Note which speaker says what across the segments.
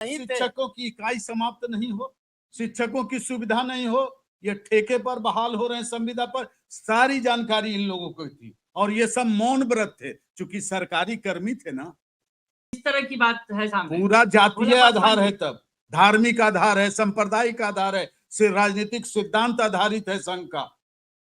Speaker 1: शिक्षकों की इकाई समाप्त नहीं हो, शिक्षकों की सुविधा नहीं हो, ये ठेके पर बहाल हो रहे हैं संविदा पर, सारी जानकारी इन लोगों को थी और ये सब मौन व्रत थे, चूंकि सरकारी कर्मी थे ना।
Speaker 2: इस तरह की बात है सामने,
Speaker 1: पूरा जातीय आधार है, तब धार्मिक आधार है, सांप्रदायिक आधार है, सिर्फ राजनीतिक सिद्धांत आधारित है संघ का।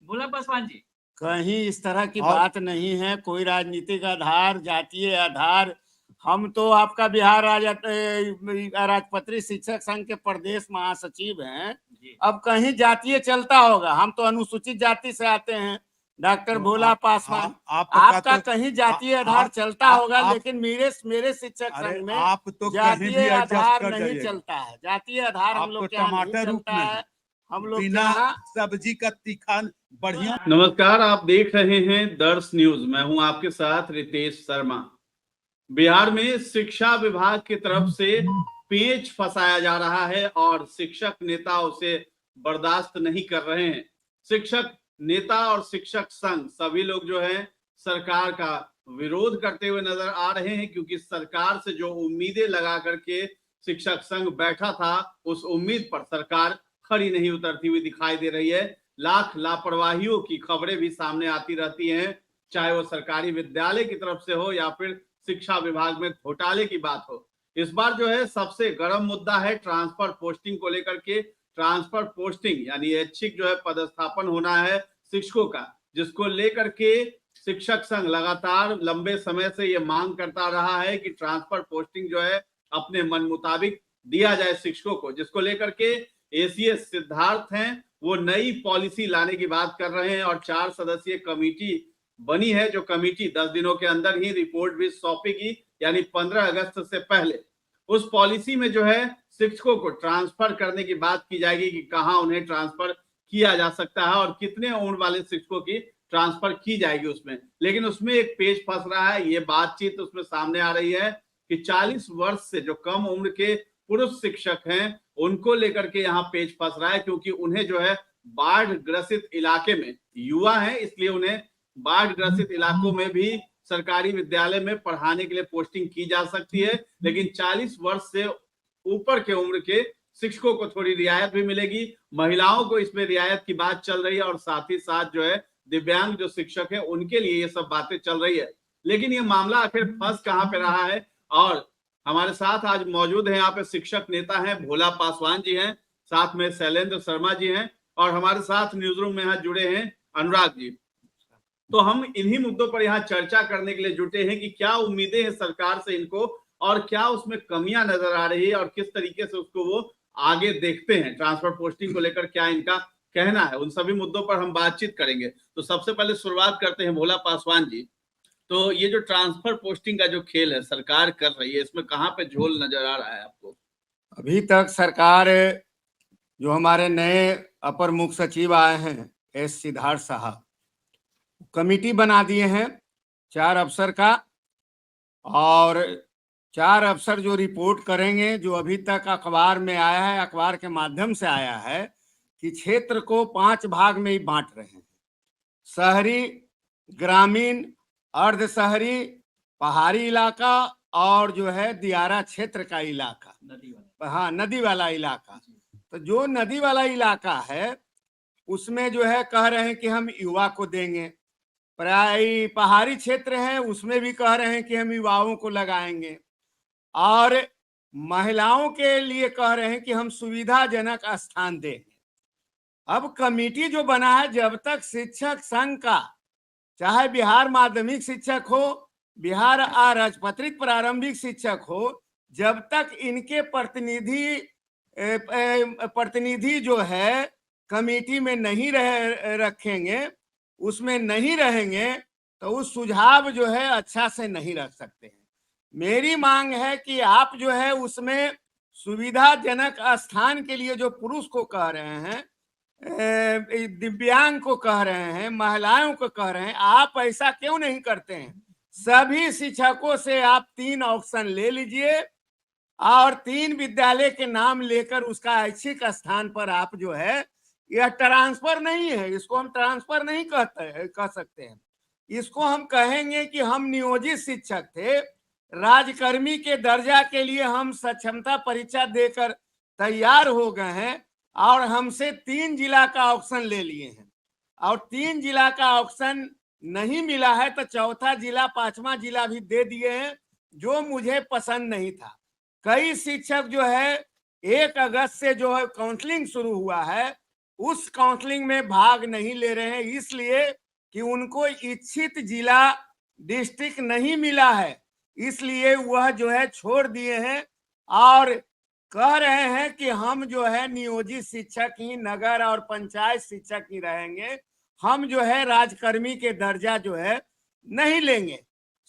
Speaker 2: भोला पासवान जी,
Speaker 3: कहीं इस तरह की बात नहीं है, कोई राजनीतिक आधार, जातीय आधार। हम तो आपका बिहार राजपत्रित शिक्षक संघ के प्रदेश महासचिव हैं। अब कहीं जातीय चलता होगा, हम तो अनुसूचित जाति से आते हैं। डॉक्टर भोला पासवान, आपका तो कहीं जातीय आधार चलता होगा, लेकिन मेरे शिक्षक संघ में
Speaker 1: आप तो
Speaker 3: जातीय आधार नहीं चलता है। जातीय आधार हम लोग के यहाँ नहीं चलता है। हम लोग
Speaker 1: बिना सब्जी का तीखा बढ़िया।
Speaker 4: नमस्कार, आप देख रहे हैं दर्श न्यूज। मैं हूं आपके साथ रितेश शर्मा। बिहार में शिक्षा विभाग की तरफ से पेच फंसाया जा रहा है और शिक्षक नेता उसे बर्दाश्त नहीं कर रहे हैं। शिक्षक नेता और शिक्षक संघ सभी लोग जो है सरकार का विरोध करते हुए नजर आ रहे हैं, क्योंकि सरकार से जो उम्मीदें लगा करके शिक्षक संघ बैठा था, उस उम्मीद पर सरकार खड़ी नहीं उतरती हुई दिखाई दे रही है। लाख लापरवाहियों की खबरें भी सामने आती रहती हैं, चाहे वो सरकारी विद्यालय की तरफ से हो या फिर शिक्षा विभाग में घोटाले की बात हो। इस बार जो है सबसे गर्म मुद्दा है ट्रांसफर पोस्टिंग को लेकर के। ट्रांसफर पोस्टिंग यानी ऐच्छिक जो है पदस्थापन होना है शिक्षकों का, जिसको लेकर के शिक्षक संघ लगातार लंबे समय से ये मांग करता रहा है कि ट्रांसफर पोस्टिंग जो है अपने मन मुताबिक दिया जाए शिक्षकों को, जिसको लेकर के एसीएस सिद्धार्थ हैं वो नई पॉलिसी लाने की बात कर रहे हैं और 4 सदस्यीय कमेटी बनी है, जो कमेटी 10 दिनों के अंदर ही रिपोर्ट भी सौंपेगी, यानी 15 अगस्त से पहले। उस पॉलिसी में जो है शिक्षकों को ट्रांसफर करने की बात की जाएगी कि कहां उन्हें ट्रांसफर किया जा सकता है और कितने उम्र वाले शिक्षकों की ट्रांसफर की जाएगी उसमें। लेकिन उसमें एक पेच फंस रहा है, ये बातचीत उसमें सामने आ रही है कि 40 वर्ष से जो कम उम्र के पुरुष शिक्षक हैं उनको लेकर के यहाँ पेच फंस रहा है, क्योंकि उन्हें जो है बाढ़ ग्रसित इलाके में, युवा है इसलिए उन्हें बाढ़ ग्रसित इलाकों में भी सरकारी विद्यालय में पढ़ाने के लिए पोस्टिंग की जा सकती है। लेकिन 40 वर्ष से ऊपर के उम्र के शिक्षकों को थोड़ी रियायत भी मिलेगी, महिलाओं को इसमें रियायत की बात चल रही है और साथ ही साथ जो है दिव्यांग जो शिक्षक है उनके लिए ये सब बातें चल रही है। लेकिन ये मामला आखिर फंस कहाँ पे रहा है, और हमारे साथ आज मौजूद है यहाँ पे शिक्षक नेता हैं भोला पासवान जी हैं, साथ में शैलेंद्र शर्मा जी हैं और हमारे साथ न्यूज रूम में यहाँ जुड़े हैं अनुराग जी। तो हम इन्हीं मुद्दों पर यहाँ चर्चा करने के लिए जुटे हैं कि क्या उम्मीदें हैं सरकार से इनको और क्या उसमें कमियां नजर आ रही है और किस तरीके से उसको वो आगे देखते हैं। ट्रांसफर पोस्टिंग को लेकर क्या इनका कहना है, उन सभी मुद्दों पर हम बातचीत करेंगे। तो सबसे पहले शुरुआत करते हैं भोला पासवान जी। तो ये जो ट्रांसफर पोस्टिंग का जो खेल है सरकार कर रही है, इसमें कहाँ पे झोल नजर आ रहा है आपको?
Speaker 3: अभी तक सरकार जो हमारे नए अपर मुख्य सचिव आए हैं एस सिद्धार्थ साहब, कमेटी बना दिए हैं 4 अफसर का, और 4 अफसर जो रिपोर्ट करेंगे, जो अभी तक अखबार में आया है, अखबार के माध्यम से आया है कि क्षेत्र को 5 भाग में ही बांट रहे हैं, शहरी, ग्रामीण, अर्ध शहरी, पहाड़ी इलाका और जो है दियारा क्षेत्र का इलाका, हाँ नदी वाला इलाका। तो जो नदी वाला इलाका है उसमें जो है कह रहे हैं कि हम युवा को देंगे, पहाड़ी क्षेत्र है उसमें भी कह रहे हैं कि हम युवाओं को लगाएंगे, और महिलाओं के लिए कह रहे हैं कि हम सुविधाजनक स्थान देंगे। अब कमेटी जो बना है, जब तक शिक्षक संघ का, चाहे बिहार माध्यमिक शिक्षक हो, बिहार राजपत्रित प्रारंभिक शिक्षक हो, जब तक इनके प्रतिनिधि जो है कमेटी में नहीं रखेंगे, उसमें नहीं रहेंगे, तो उस सुझाव जो है अच्छा से नहीं रख सकते हैं। मेरी मांग है कि आप जो है उसमें सुविधाजनक स्थान के लिए जो पुरुष को कह रहे हैं, दिव्यांग को कह रहे हैं, महिलाओं को कह रहे हैं, आप ऐसा क्यों नहीं करते हैं? सभी शिक्षकों से आप 3 ऑप्शन ले लीजिए और 3 विद्यालय के नाम लेकर उसका ऐच्छिक स्थान पर आप जो है, यह ट्रांसफर नहीं है, इसको हम ट्रांसफर नहीं कह सकते हैं, इसको हम कहेंगे कि हम नियोजित शिक्षक थे, राजकर्मी के दर्जा के लिए हम सक्षमता परीक्षा देकर तैयार हो गए हैं और हमसे 3 जिला का ऑप्शन ले लिए हैं और 3 जिला का ऑप्शन नहीं मिला है तो चौथा जिला 5वां जिला भी दे दिए हैं, जो मुझे पसंद नहीं था। कई शिक्षक जो है 1 अगस्त से जो है काउंसलिंग शुरू हुआ है, उस काउंसलिंग में भाग नहीं ले रहे हैं, इसलिए कि उनको इच्छित जिला डिस्ट्रिक्ट नहीं मिला है, इसलिए वह जो है छोड़ दिए हैं और कह रहे हैं कि हम जो है नियोजित शिक्षक ही, नगर और पंचायत शिक्षक ही रहेंगे, हम जो है राजकर्मी के दर्जा जो है नहीं लेंगे।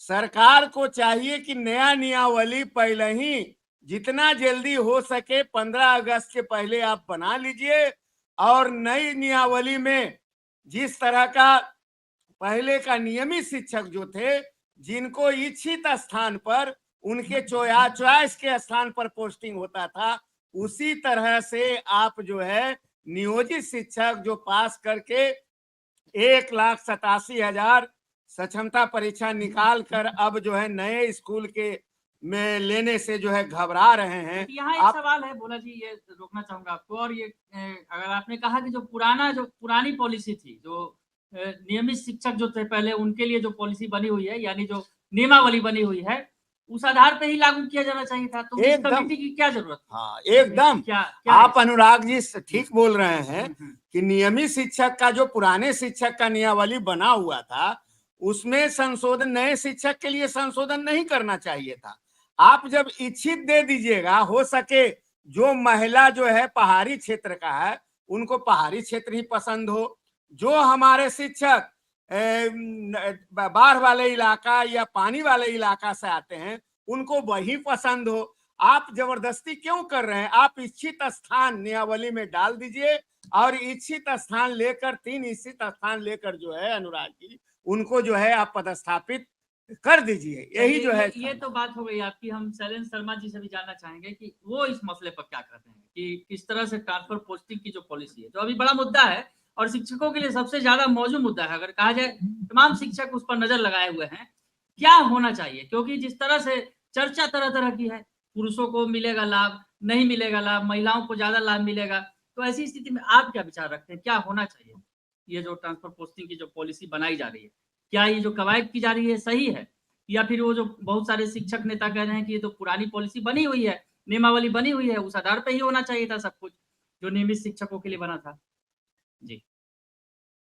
Speaker 3: सरकार को चाहिए कि नया नियमावली पहले ही जितना जल्दी हो सके 15 अगस्त के पहले आप बना लीजिए और नई नियमावली में जिस तरह का पहले का नियमित शिक्षक जो थे, जिनको इच्छित स्थान पर उनके चॉइस के स्थान पर पोस्टिंग होता था, उसी तरह से आप जो है नियोजित शिक्षक जो पास करके 1,87,000 सक्षमता परीक्षा निकाल कर अब जो है नए स्कूल के में लेने से जो है घबरा रहे हैं।
Speaker 2: यहाँ एक सवाल है भोला जी, ये रोकना चाहूंगा आपको। और ये अगर आपने कहा कि जो पुरानी पॉलिसी थी, जो नियमित शिक्षक जो थे पहले, उनके लिए जो पॉलिसी बनी हुई है, यानी जो नियमावली बनी हुई है, उस आधार पे ही लागू किया जाना चाहिए था, तो इस कमेटी की क्या जरूरत?
Speaker 3: हाँ, एकदम
Speaker 2: क्या
Speaker 3: आप अनुराग जी ठीक बोल रहे हैं कि नियमित शिक्षक का जो पुराने शिक्षक का नियमावली बना हुआ था, उसमें संशोधन, नए शिक्षक के लिए संशोधन नहीं करना चाहिए था। आप जब इच्छित दे दीजिएगा, हो सके जो महिला जो है पहाड़ी क्षेत्र का है, उनको पहाड़ी क्षेत्र ही पसंद हो, जो हमारे शिक्षक बाढ़ वाले इलाका या पानी वाले इलाका से आते हैं, उनको वही पसंद हो। आप जबरदस्ती क्यों कर रहे हैं? आप इच्छित स्थान नियमावली में डाल दीजिए और इच्छित स्थान लेकर 3 इच्छित स्थान लेकर जो है अनुराग जी, उनको जो है आप पदस्थापित कर दीजिए। यही जो है,
Speaker 2: ये तो बात हो गई आपकी। हम शैलेंद्र शर्मा जी से भी जानना चाहेंगे कि वो इस मसले पर क्या कहते हैं कि किस तरह से ट्रांसफर पोस्टिंग की जो पॉलिसी है, जो अभी बड़ा मुद्दा है और शिक्षकों के लिए सबसे ज्यादा मौजूद मुद्दा है, अगर कहा जाए तमाम शिक्षक उस पर नजर लगाए हुए हैं, क्या होना चाहिए? क्योंकि जिस तरह से चर्चा तरह तरह की है, पुरुषों को मिलेगा लाभ, नहीं मिलेगा लाभ, महिलाओं को ज्यादा लाभ मिलेगा, तो ऐसी स्थिति में आप क्या विचार रखते हैं, क्या होना चाहिए? ये जो ट्रांसफर पोस्टिंग की जो पॉलिसी बनाई जा रही है, क्या ये जो कवायद की जा रही है सही है, या फिर वो जो बहुत सारे शिक्षक नेता कह रहे हैं कि ये तो पुरानी पॉलिसी बनी हुई है, नियमावली बनी हुई है, उस आधार पर ही होना चाहिए था सब कुछ जो नियमित शिक्षकों के लिए बना था? जी,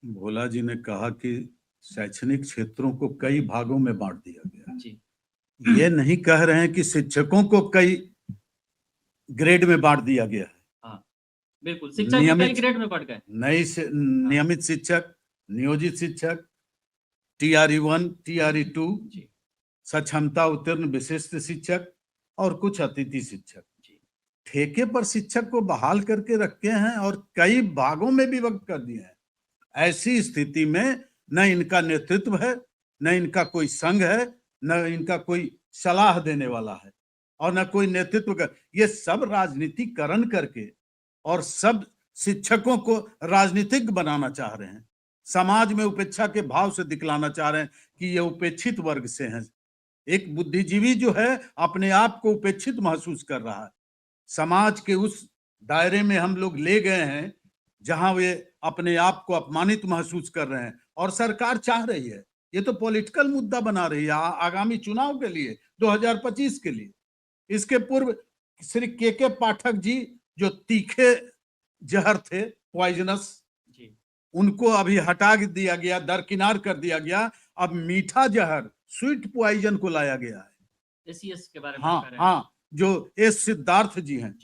Speaker 1: भोला जी ने कहा कि शैक्षणिक क्षेत्रों को कई भागों में बांट दिया गया।
Speaker 2: जी,
Speaker 1: ये नहीं कह रहे हैं कि शिक्षकों को कई ग्रेड में बांट दिया गया है।
Speaker 2: हाँ, बिल्कुल, शिक्षक भी कई ग्रेड में बढ़ गए।
Speaker 1: नियमित शिक्षक, नियोजित शिक्षक, TRE 1, TRE 2, सक्षमता उत्तीर्ण विशिष्ट शिक्षक और कुछ अतिथि शिक्षक। ठेके पर शिक्षक को बहाल करके रखे हैं और कई भागों में विभक्त कर दिए हैं। ऐसी स्थिति में न इनका नेतृत्व है, न इनका कोई संघ है, न इनका कोई सलाह देने वाला है और न कोई नेतृत्व कर। ये सब राजनीतिकरण करके और सब शिक्षकों को राजनीतिक बनाना चाह रहे हैं, समाज में उपेक्षा के भाव से दिखलाना चाह रहे हैं कि ये उपेक्षित वर्ग से हैं। एक बुद्धिजीवी जो है अपने आप को उपेक्षित महसूस कर रहा है। समाज के उस दायरे में हम लोग ले गए हैं जहां वे अपने आप को अपमानित महसूस कर रहे हैं और सरकार चाह रही है, ये तो पॉलिटिकल मुद्दा बना रही है आगामी चुनाव के लिए, 2025 के लिए। इसके पूर्व श्री के पाठक जी जो तीखे जहर थे, पॉइजनस, उनको अभी हटा दिया गया, दरकिनार कर दिया गया। अब मीठा जहर, स्वीट पॉइजन को लाया गया है।
Speaker 2: SES के बारे में
Speaker 1: हाँ, जो एस सिद्धार्थ जी हैं,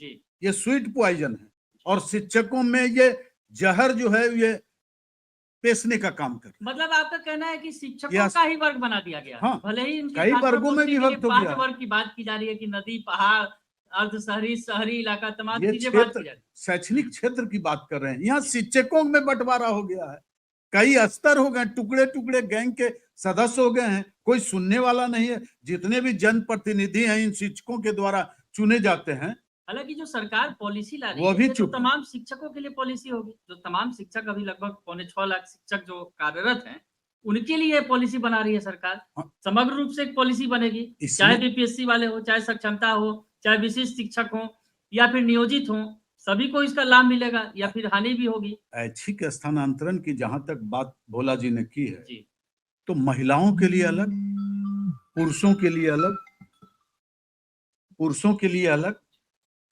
Speaker 1: ये स्वीट पॉइजन है और शिक्षकों में ये जहर जो है ये पेशने का काम कर।
Speaker 2: मतलब आपका कहना है कि शिक्षकों का ही वर्ग बना दिया गया।
Speaker 1: हाँ,
Speaker 2: भले ही
Speaker 1: कई वर्गों में विभक्त हो गया।
Speaker 2: वर्ग की बात की जा रही है कि नदी, पहाड़, अर्ध शहरी, शहरी इलाका, तमाम चीजें बात की जा रही है।
Speaker 1: शैक्षणिक क्षेत्र की बात कर रहे हैं। यहाँ शिक्षकों में बंटवारा हो गया है, कई स्तर हो गए, टुकड़े टुकड़े गैंग के सदस्य हो गए हैं, कोई सुनने वाला नहीं है। जितने भी जनप्रतिनिधि हैं इन शिक्षकों के द्वारा चुने जाते हैं।
Speaker 2: हालांकि जो सरकार पॉलिसी ला रही
Speaker 1: वो भी
Speaker 2: है तो तमाम शिक्षकों के लिए पॉलिसी होगी। जो तमाम शिक्षक, अभी लगभग 6.25 लाख शिक्षक जो कार्यरत हैं, उनके लिए पॉलिसी बना रही है सरकार।
Speaker 1: हाँ।
Speaker 2: समग्र रूप से एक पॉलिसी बनेगी, चाहे बीपीएससी वाले हो, चाहे सक्षमता हो, चाहे विशिष्ट शिक्षक हो या फिर नियोजित हो, सभी को इसका लाभ मिलेगा या फिर हानि भी होगी।
Speaker 1: ऐच्छिक स्थानांतरण की जहां तक बात भोला जी ने की है,
Speaker 2: जी
Speaker 1: तो महिलाओं के लिए अलग, पुरुषों के लिए अलग, पुरुषों के लिए अलग,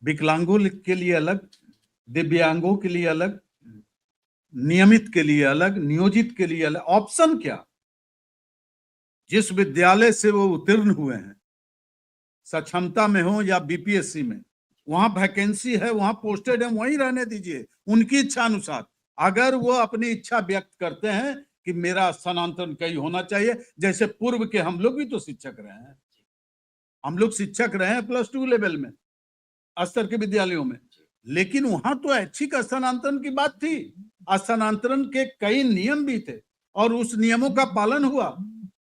Speaker 1: विकलांगों के लिए अलग, दिव्यांगों के लिए अलग, नियमित के लिए अलग, नियोजित के लिए अलग। ऑप्शन क्या? जिस विद्यालय से वो उत्तीर्ण हुए हैं, सक्षमता में हो या बीपीएससी में, वहां वैकेंसी है, वहां पोस्टेड है, वहीं रहने दीजिए उनकी इच्छा अनुसार। अगर वो अपनी इच्छा व्यक्त करते हैं कि मेरा स्थानांतरण कहीं होना चाहिए, जैसे पूर्व के हम लोग भी तो शिक्षक रहे हैं, हम लोग शिक्षक रहे हैं +2 लेवल में स्तर के विद्यालयों में, लेकिन वहां तो ऐच्छिक स्थानांतरण की बात थी। स्थानांतरण के कई नियम भी थे और उस नियमों का पालन हुआ।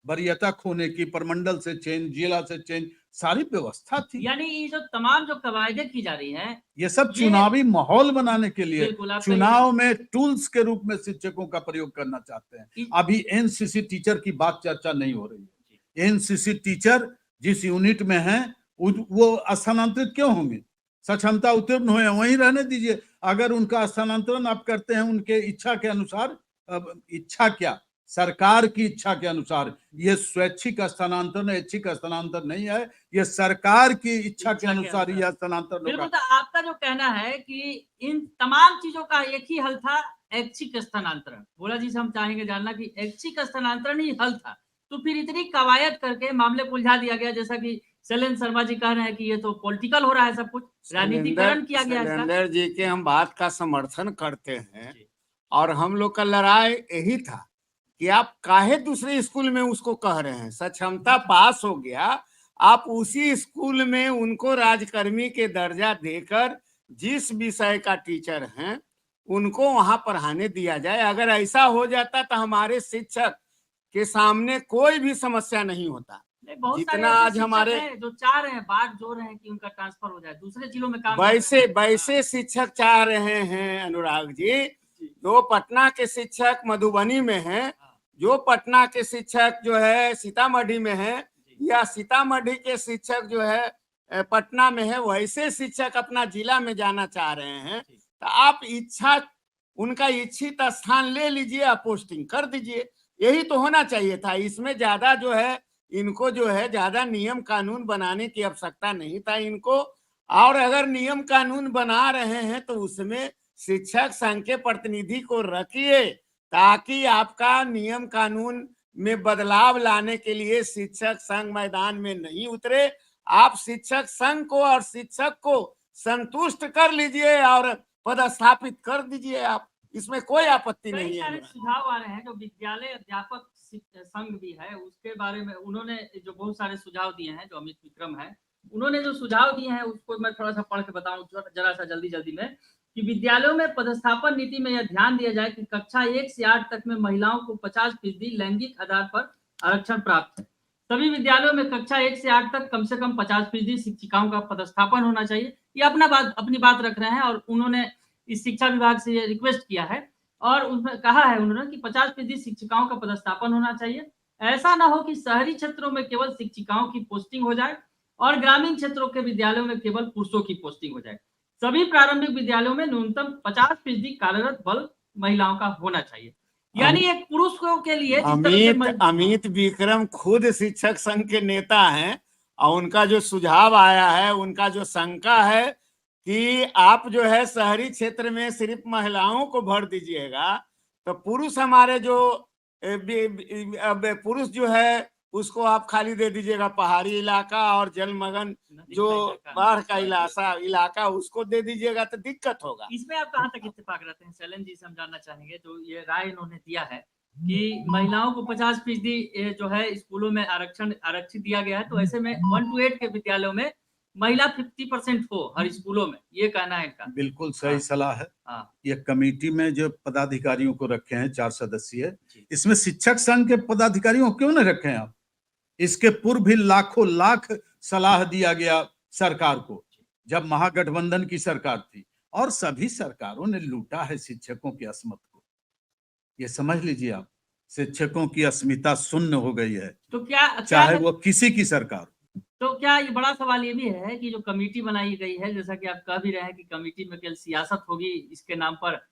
Speaker 1: वरीयता खोने की, प्रमंडल से चेंज, जिला से चेंज, सारी व्यवस्था थी।
Speaker 2: यानी ये जो तमाम जो कवायदे की जा रही हैं,
Speaker 1: ये सब चुनावी माहौल बनाने के लिए
Speaker 2: बिल्कुल आपका
Speaker 1: चुनाव में टूल्स के रूप में शिक्षकों का प्रयोग करना चाहते हैं। अभी एनसीसी टीचर की बात चर्चा नहीं हो रही है। एनसीसी टीचर जिस यूनिट में हैं वो स्थानांतरित क्यों होंगे? सक्षमता उत्तीर्ण हुए, वहीं रहने दीजिए। अगर उनका स्थानांतरण आप करते हैं उनके इच्छा के अनुसार, इच्छा क्या, सरकार की इच्छा के अनुसार, ये स्वैच्छिक स्थानांतरण, ऐच्छिक स्थानांतरण नहीं है, ये सरकार की इच्छा के अनुसार यह स्थानांतरण
Speaker 2: बिल्कुल।
Speaker 1: होगा।
Speaker 2: तो आपका जो कहना है कि इन तमाम चीजों का एक ही हल था, ऐच्छिक स्थानांतरण। भोला जी से हम चाहेंगे जानना कि ऐच्छिक स्थानांतरण ही हल था, तो फिर इतनी कवायद करके मामले को उलझा दिया गया, जैसा कि शैलेंद्र शर्मा जी कह रहे हैं कि ये तो पॉलिटिकल हो रहा है, सब कुछ राजनीतिकरण किया गया है इसका।
Speaker 3: शैलेंद्र जी के हम बात का समर्थन करते हैं और हम लोग का लड़ाई यही था कि आप काहे दूसरे स्कूल में उसको कह रहे हैं। सक्षमता पास हो गया, आप उसी स्कूल में उनको राजकर्मी के दर्जा देकर जिस विषय का टीचर हैं उनको वहां पढ़ाने दिया जाए। अगर ऐसा हो जाता तो हमारे शिक्षक के सामने कोई भी समस्या नहीं होता।
Speaker 2: बहुत
Speaker 3: जितना आज हमारे
Speaker 2: जो चाह रहे हैं, बात जोड़ रहे हैं कि उनका ट्रांसफर हो जाए, दूसरे जिलों में काम
Speaker 3: वैसे शिक्षक चाह रहे हैं अनुराग जी, जो पटना के शिक्षक मधुबनी में हैं, जो पटना के शिक्षक जो है सीतामढ़ी में है, या सीतामढ़ी के शिक्षक जो है पटना में है, वैसे शिक्षक अपना जिला में जाना चाह रहे हैं। तो आप उनका इच्छित स्थान ले लीजिए, आप पोस्टिंग कर दीजिए। यही तो होना चाहिए था। इसमें ज्यादा जो है इनको जो है ज्यादा नियम कानून बनाने की आवश्यकता नहीं था इनको। और अगर नियम कानून बना रहे हैं तो उसमें शिक्षक संघ के प्रतिनिधि को रखिए, ताकि आपका नियम कानून में बदलाव लाने के लिए शिक्षक संघ मैदान में नहीं उतरे। आप शिक्षक संघ को और शिक्षक को संतुष्ट कर लीजिए और पदस्थापित कर दीजिए आप, इसमें कोई आपत्ति नहीं है।
Speaker 2: सुझाव आ रहे हैं, जो विद्यालय अध्यापक संघ भी है उसके बारे में उन्होंने जो बहुत सारे सुझाव दिए हैं, जो अमित विक्रम है उन्होंने जो सुझाव दिए हैं उसको मैं थोड़ा सा पढ़ के बताऊं जरा सा जल्दी में, कि विद्यालयों में पदस्थापन नीति में यह ध्यान दिया जाए कि कक्षा 1 से 8 तक में महिलाओं को 50% लैंगिक आधार पर आरक्षण प्राप्त है। सभी विद्यालयों में कक्षा 1 से 8 तक कम से कम 50% शिक्षिकाओं का पदस्थापन होना चाहिए। ये अपनी बात रख रहे हैं और उन्होंने इस शिक्षा विभाग से ये रिक्वेस्ट किया है और उसमें कहा है उन्होंने कि 50% शिक्षिकाओं का पदस्थापन होना चाहिए। ऐसा ना हो कि शहरी क्षेत्रों में केवल शिक्षिकाओं की पोस्टिंग हो जाए और ग्रामीण क्षेत्रों के विद्यालयों में केवल पुरुषों की पोस्टिंग हो जाए। सभी प्रारंभिक विद्यालयों में न्यूनतम 50% कार्यरत बल महिलाओं का होना चाहिए। यानी एक पुरुषों के लिए
Speaker 3: अमित विक्रम खुद शिक्षक संघ के नेता हैं और उनका जो सुझाव आया है, उनका जो शंका है कि आप जो है शहरी क्षेत्र में सिर्फ महिलाओं को भर दीजिएगा तो पुरुष हमारे जो पुरुष जो है उसको आप खाली दे दीजिएगा। पहाड़ी इलाका और जलमग्न जो बाढ़ का इलाका उसको दे दीजिएगा तो दिक्कत होगा।
Speaker 2: इसमें आप कहाँ तक इत्तेफाक रहते हैं? शैलेंद्र जी से हम जानना चाहेंगे, जो ये राय इन्होंने दिया है कि महिलाओं को 50% जो है स्कूलों में आरक्षित दिया गया है, तो ऐसे में 1 to 8 के विद्यालयों में महिला 50% हो हर स्कूलों में, ये कहना है इनका।
Speaker 1: बिल्कुल सही सलाह है। ये कमेटी में जो पदाधिकारियों को रखे हैं 4 सदस्यीय, इसमें शिक्षक संघ के पदाधिकारियों को क्यों नहीं रखे हैं आप? इसके पूर्व भी लाखों लाख सलाह दिया गया सरकार को, जब महागठबंधन की सरकार थी, और सभी सरकारों ने लूटा है शिक्षकों की असमत को। ये समझ लीजिए आप। शिक्षकों की अस्मिता शून्य हो गई है,
Speaker 2: तो क्या
Speaker 1: चाहे वो किसी की सरकार।
Speaker 2: तो क्या ये बड़ा सवाल ये भी है कि जो कमेटी बनाई गई है, जैसा कि आप कह भी रहे हैं कि कमेटी में केवल सियासत होगी इसके नाम पर,